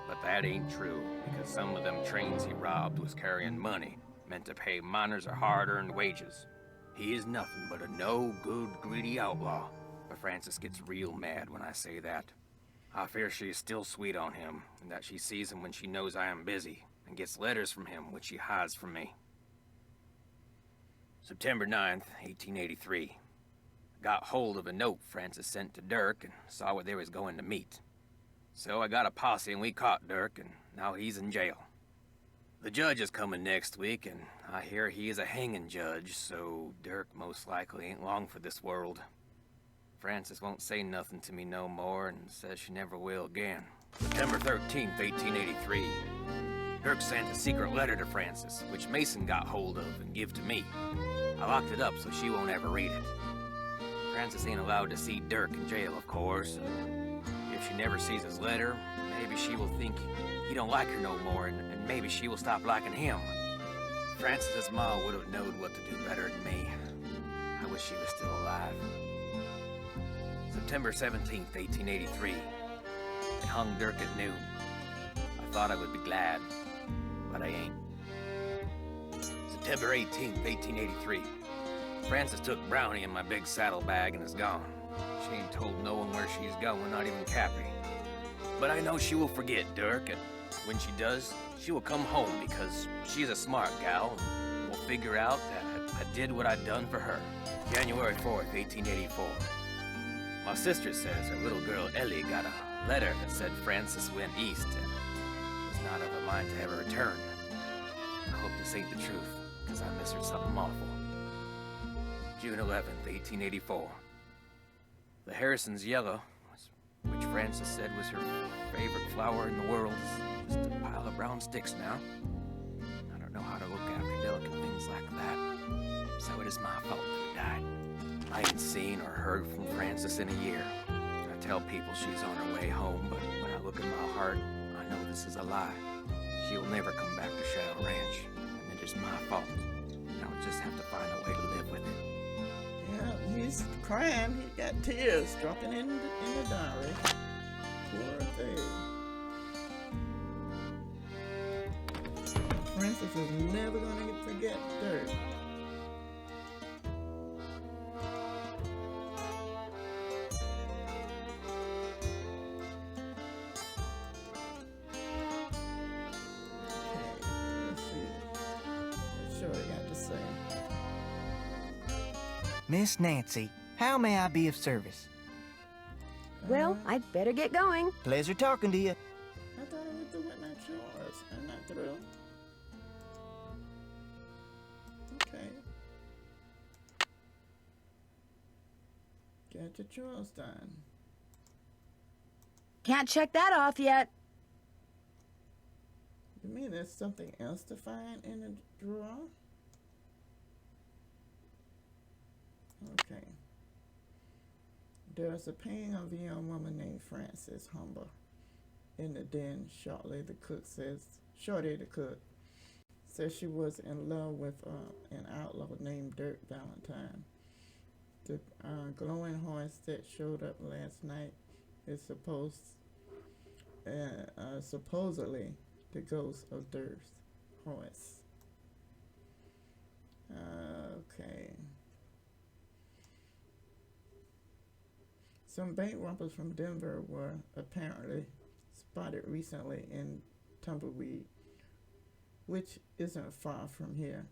But that ain't true, because some of them trains he robbed was carrying money, meant to pay miners a hard-earned wages. He is nothing but a no-good, greedy outlaw. but Frances gets real mad when I say that. I fear she is still sweet on him, and that she sees him when she knows I am busy, and gets letters from him which she hides from me. September 9th, 1883. Got hold of a note Frances sent to Dirk and saw where they was going to meet. So I got a posse and we caught Dirk, and now he's in jail. The judge is coming next week, and I hear he is a hanging judge, so Dirk most likely ain't long for this world. Frances won't say nothing to me no more and says she never will again. September 13th, 1883. Dirk sent a secret letter to Frances, which Mason got hold of and give to me. I locked it up so she won't ever read it. Frances ain't allowed to see Dirk in jail, of course. If she never sees his letter, maybe she will think he don't like her no more, and maybe she will stop liking him. Frances's ma would have known what to do better than me. I wish she was still alive. September 17th, 1883. They hung Dirk at noon. I thought I would be glad, but I ain't. September 18th, 1883. Frances took Brownie in my big saddlebag and is gone. She ain't told no one where she's going, not even Cappy. But I know she will forget Dirk, and when she does, she will come home because she's a smart gal and will figure out that I did what I'd done for her. January 4th, 1884. My sister says her little girl Ellie got a letter that said Frances went east and was not of a mind to ever return. I hope this ain't the truth, because I miss her something awful. June 11th, 1884. The Harrison's yellow, which Frances said was her favorite flower in the world, is just a pile of brown sticks now. I don't know how to look after delicate things like that, so it is my fault that it died. I ain't seen or heard from Frances in a year. I tell people she's on her way home, but when I look in my heart, I know this is a lie. She'll never come back to Shadow Ranch, and it is my fault. And I'll just have to find a way to live with it. Yeah, he's crying. He got tears dropping in the diary. Poor thing. Frances is never gonna forget Dirk. Miss Nancy, how may I be of service? Well, I'd better get going. Pleasure talking to you. I thought I was doing my chores. I'm not through. Okay. Get your chores done. Can't check that off yet. You mean there's something else to find in the drawer? Okay. There's a painting of a young woman named Frances Humber in the den. Shorty the cook says she was in love with an outlaw named Dirk Valentine. The glowing horse that showed up last night is supposedly the ghost of Dirk's horse. Okay. Some bank robbers from Denver were apparently spotted recently in Tumbleweed, which isn't far from here.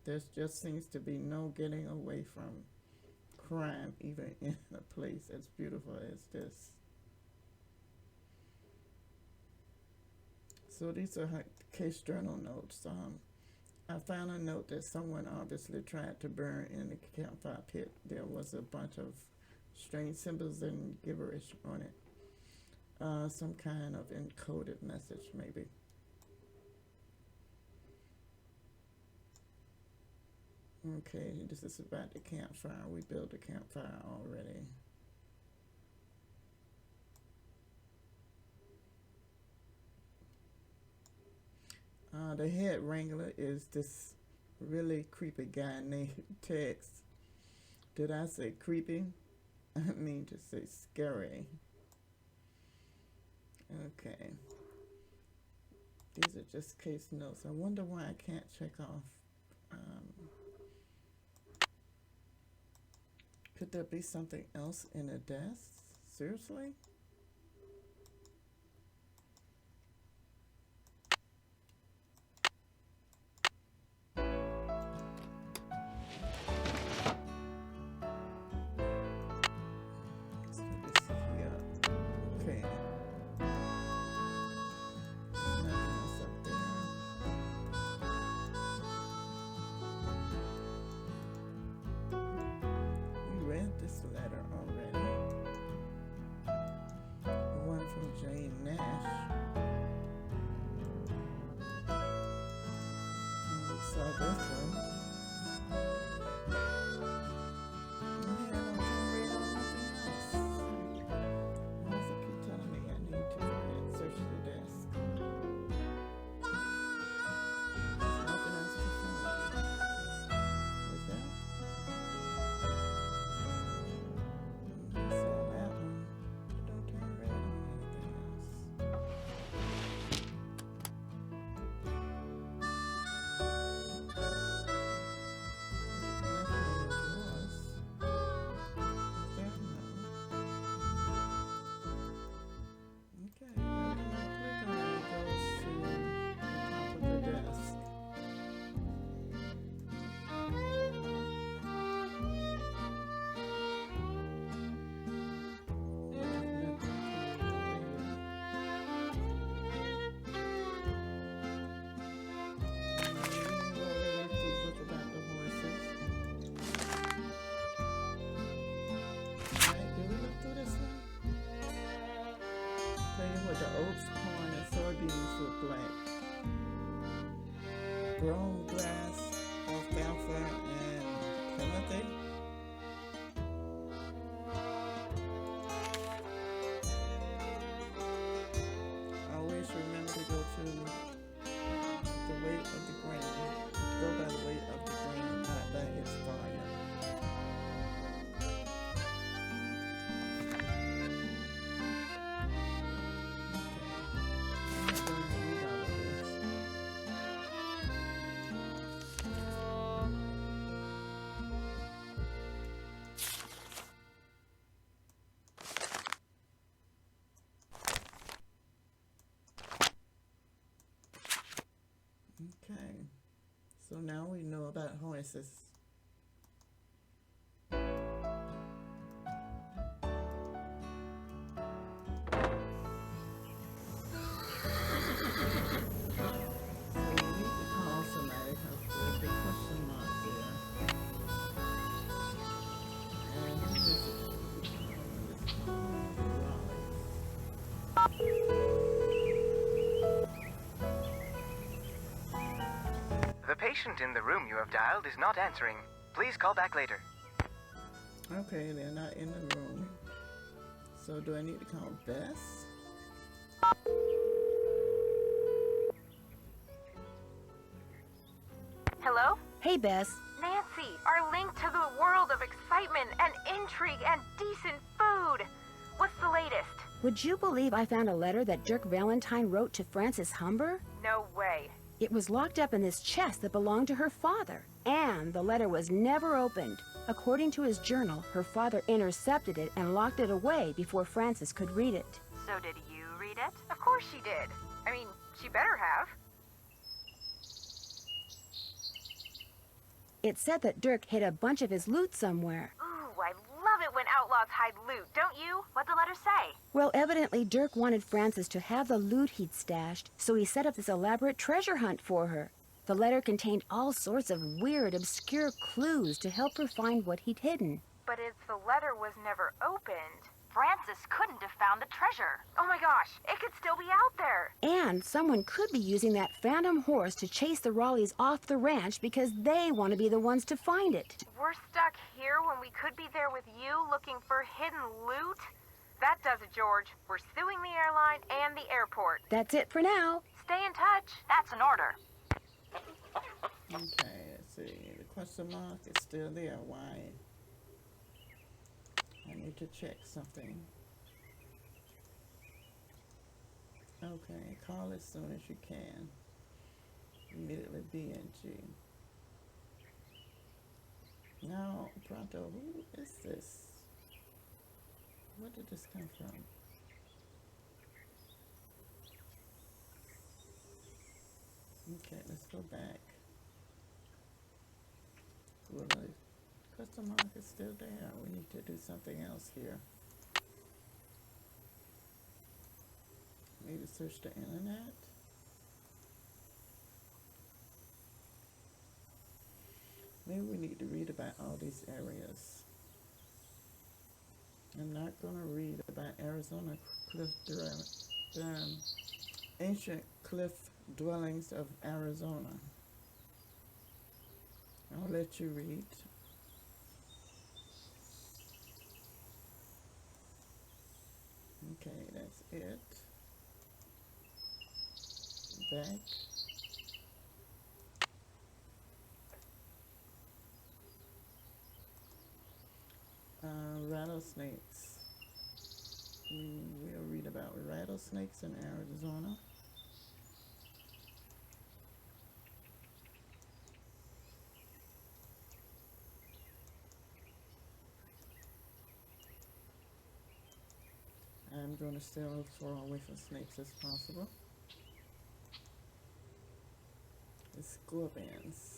There just seems to be no getting away from crime, even in a place as beautiful as this. So these are her case journal notes. I found a note that someone obviously tried to burn in the campfire pit. There was a bunch of strange symbols and gibberish on it. Some kind of encoded message, maybe. Okay, this is about the campfire. We built a campfire already. The head wrangler is this really creepy guy named Tex. Did I say creepy? I mean to say scary. Okay. These are just case notes. I wonder why I can't check off Could there be something else in the desk? Seriously? Grown grass, alfalfa, and timothy. Always remember to go to the weight of the grain. Go by the weight of the grain, not by its volume. Okay, so now we know about horses. The patient in the room you have dialed is not answering. Please call back later. Okay, they're not in the room. So do I need to call Bess? Hello? Hey, Bess. Nancy, our link to the world of excitement and intrigue and decent food. What's the latest? Would you believe I found a letter that Dirk Valentine wrote to Frances Humber? No way. It was locked up in this chest that belonged to her father, and the letter was never opened. According to his journal, her father intercepted it and locked it away before Frances could read it. So did you read it? Of course she did. I mean, she better have. It said that Dirk hid a bunch of his loot somewhere. Ooh, I love it when outlaws hide loot, don't you? What'd the letter say? Well, evidently Dirk wanted Frances to have the loot he'd stashed, so he set up this elaborate treasure hunt for her. The letter contained all sorts of weird, obscure clues to help her find what he'd hidden. But if the letter was never opened... Frances couldn't have found the treasure. Oh my gosh, it could still be out there. And someone could be using that phantom horse to chase the Raleighs off the ranch because they want to be the ones to find it. We're stuck here when we could be there with you looking for hidden loot? That does it, George. We're suing the airline and the airport. That's it for now. Stay in touch. That's an order. Okay, let's see. The question mark is still there. Why? I need to check something. Okay, call as soon as you can. Immediately BNG. Now, Pronto, who is this? Where did this come from? Okay, let's go back. Well, the question mark is still there. We need to do something else here. Maybe search the internet. Maybe we need to read about all these areas. I'm not going to read about Arizona ancient cliff dwellings of Arizona. I'll let you read. Okay, that's it. Back. Rattlesnakes. We'll read about rattlesnakes in Arizona. I'm going to stay as far away from snakes as possible. The scorpions.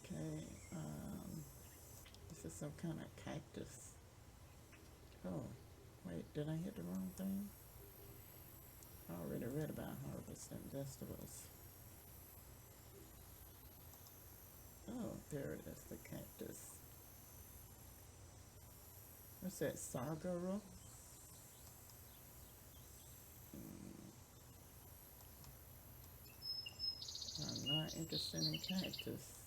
Okay, this is some kind of cactus. Oh, wait, did I hit the wrong thing? I already read about harvesting vegetables. Oh, there it is, the cactus. What's that, Sagara? I'm not interested in cactus.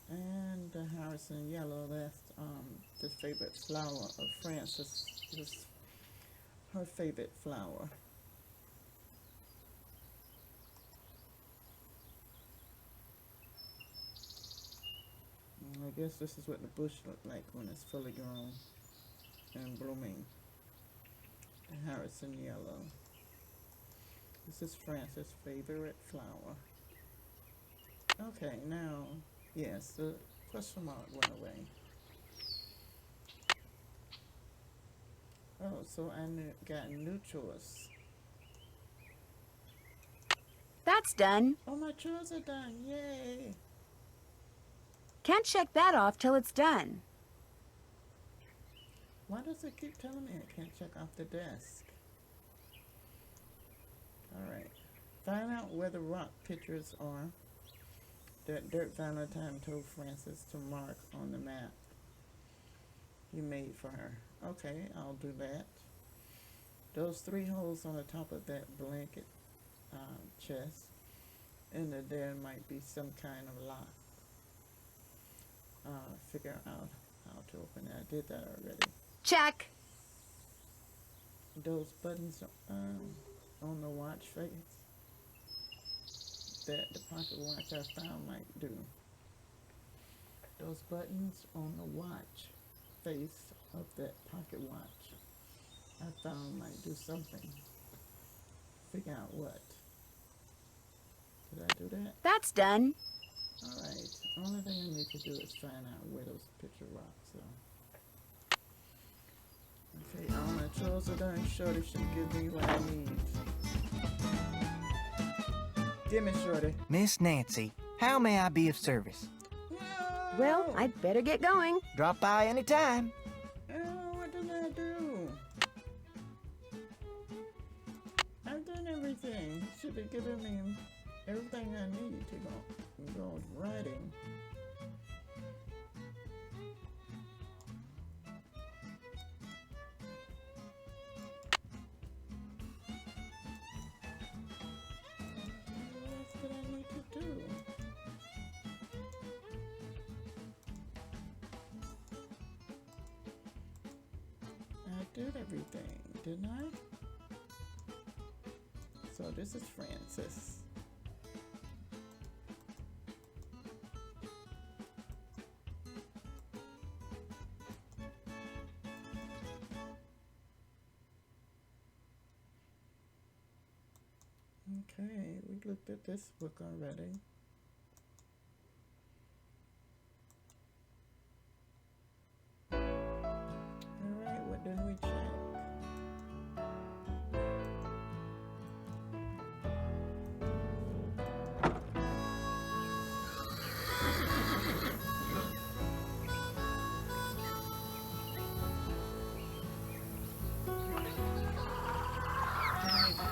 And the Harrison yellow, that's the favorite flower of Frances. Is her favorite flower. I guess this is what the bush looks like when it's fully grown and blooming. The Harrison yellow. This is Frances' favorite flower. Okay, now, yes, the question mark went away. Oh, so I got new chores. That's done. Oh, my chores are done. Yay. Can't check that off till it's done. Why does it keep telling me I can't check off the desk? Alright. Find out where the rock pictures are that Dirk Valentine told Frances to mark on the map he made for her. Okay, I'll do that. Those 3 holes on the top of that blanket chest, and there might be some kind of lock. Figure out how to open it. I did that already. Check. Those buttons on the watch face that the pocket watch I found might do. Those buttons on the watch face of that pocket watch I found might do something. Figure out what. Did I do that? That's done. Alright. Only thing I need to do is find out where those picture rocks are. Okay, all my chores are done. Shorty should give me what I need. Give me, Shorty. Miss Nancy, how may I be of service? Well, I'd better get going. Drop by anytime. Oh, what did I do? I've done everything. You should have given me everything I need to go riding. What else did I need to do? everything, didn't I? So this is Francis. Okay, we looked at this book already. Alright, what did we check?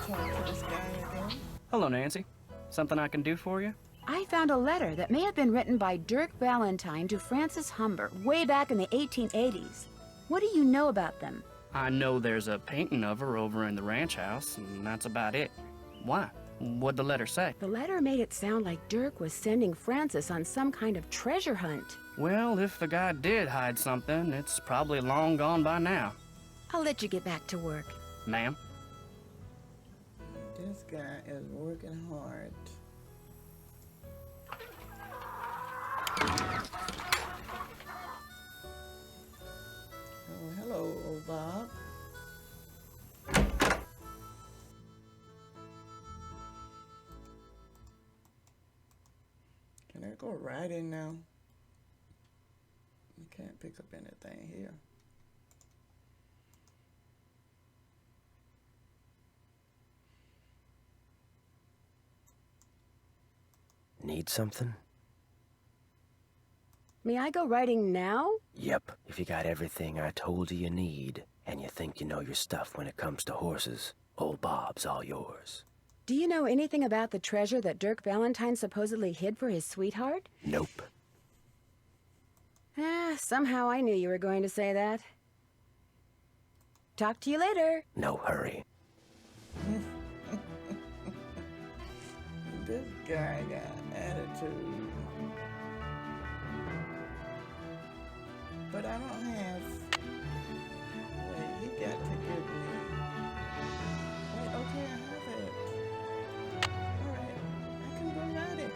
Talk to this guy again. Hello, Nancy. Something I can do for you? I found a letter that may have been written by Dirk Valentine to Francis Humber way back in the 1880s. What do you know about them? I know there's a painting of her over in the ranch house, and that's about it. Why? What'd the letter say? The letter made it sound like Dirk was sending Francis on some kind of treasure hunt. Well, if the guy did hide something, it's probably long gone by now. I'll let you get back to work. Ma'am? This guy is working hard. Oh, hello, old Bob. Can I go right in now? You can't pick up anything here. Need something? May I go writing now? Yep, if you got everything I told you need, and you think you know your stuff when it comes to horses, old Bob's all yours. Do you know anything about the treasure that Dirk Valentine supposedly hid for his sweetheart? Nope. Somehow I knew you were going to say that. Talk to you later. No hurry. This guy got attitude. But I don't have... Wait, he got to give me... Wait, okay, I have it. Alright, I can go write it.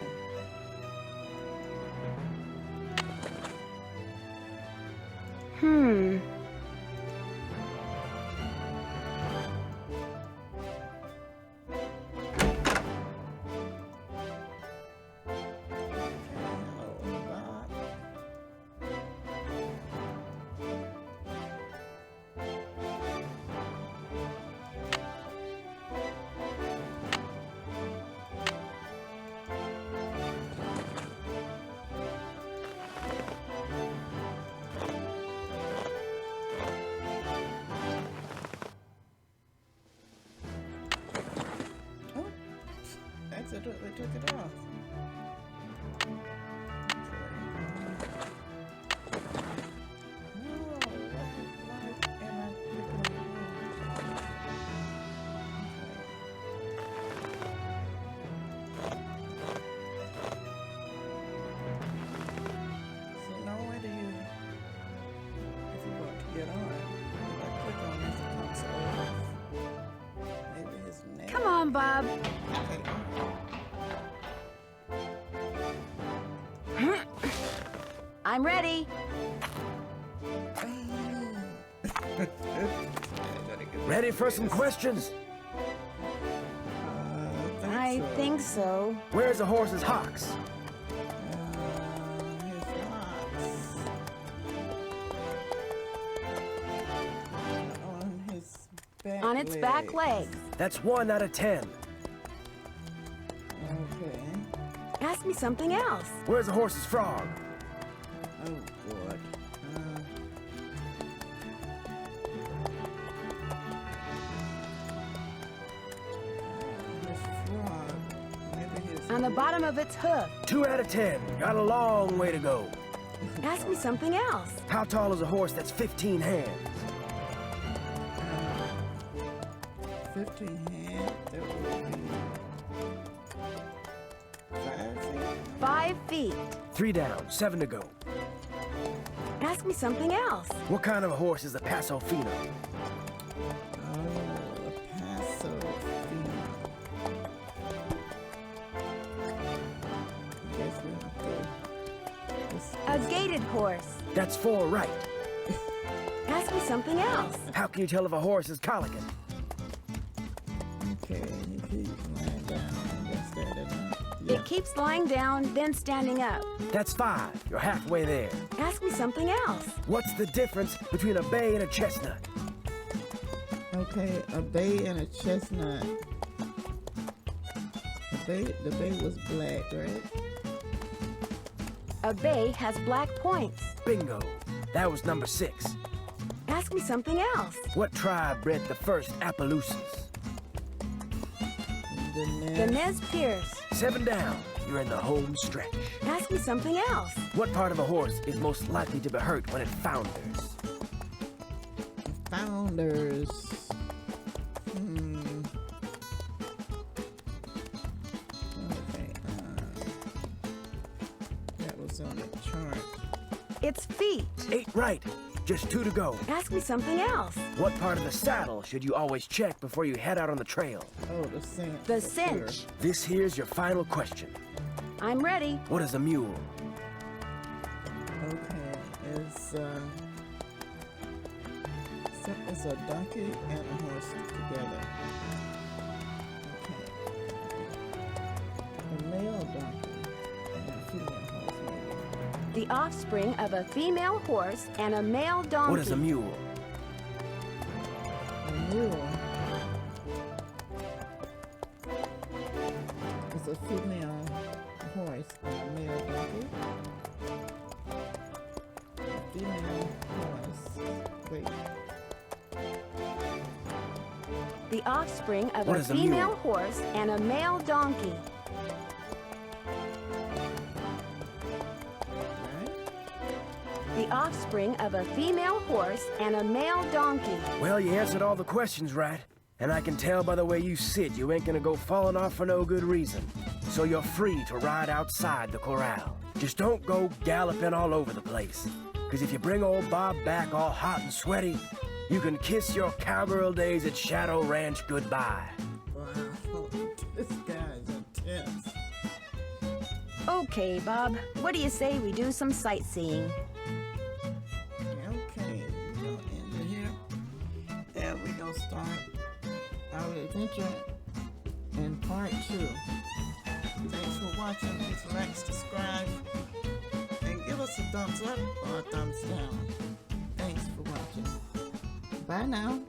Accidentally took it off. Come on, Bob. I'm ready. Ready for some questions? I think so. Where's the horse's hocks? On its back legs. That's 1 out of 10. Okay. Ask me something else. Where's the horse's frog? Oh, God. His frog. Maybe his... On the bottom of its hoof. 2 out of 10. Got a long way to go. Ask me something else. How tall is a horse that's 15 hands? 15 hands, that would be 5 feet? 5 feet. 3 down, 7 to go. Ask me something else. What kind of a horse is the Paso Fino? Oh, a Paso female. Guess we have to. A gated horse. That's 4 right. Ask me something else. How can you tell if a horse is colicking? Okay, he keeps lying down. That's that enough. Yeah. It keeps lying down, then standing up. That's 5. You're halfway there. Ask me something else. What's the difference between a bay and a chestnut? Okay, a bay and a chestnut. The bay was black, right? A bay has black points. Bingo. That was number 6. Ask me something else. What tribe bred the first Appaloosas? The Nez Perce. 7 down. You're in the home stretch. Ask me something else. What part of a horse is most likely to be hurt when it founders? Founders. Okay. That was on the chart. Its feet. 8 right. Just 2 to go. Ask me something else. What part of the saddle should you always check before you head out on the trail? Oh, the cinch. The cinch. This here's your final question. I'm ready. What is a mule? Okay, it's a donkey and a horse together. Okay. A male donkey and a female horse. The offspring of a female horse and a male donkey. What is a mule? A mule is a female horse and a male donkey. A female horse. Wait. The offspring of What a is a female mule? horse and a male donkey. The offspring of a female horse and a male donkey. Well, you answered all the questions right. And I can tell by the way you sit, you ain't gonna go falling off for no good reason. So you're free to ride outside the corral. Just don't go galloping all over the place. Because if you bring old Bob back all hot and sweaty, you can kiss your cowgirl days at Shadow Ranch goodbye. Wow, this guy's intense. Okay, Bob. What do you say we do some sightseeing? Okay, we're gonna end it here. And we're gonna start our adventure in part 2. Thanks for watching. Please like, subscribe, and give us a thumbs up or a thumbs down. Thanks for watching. Bye now.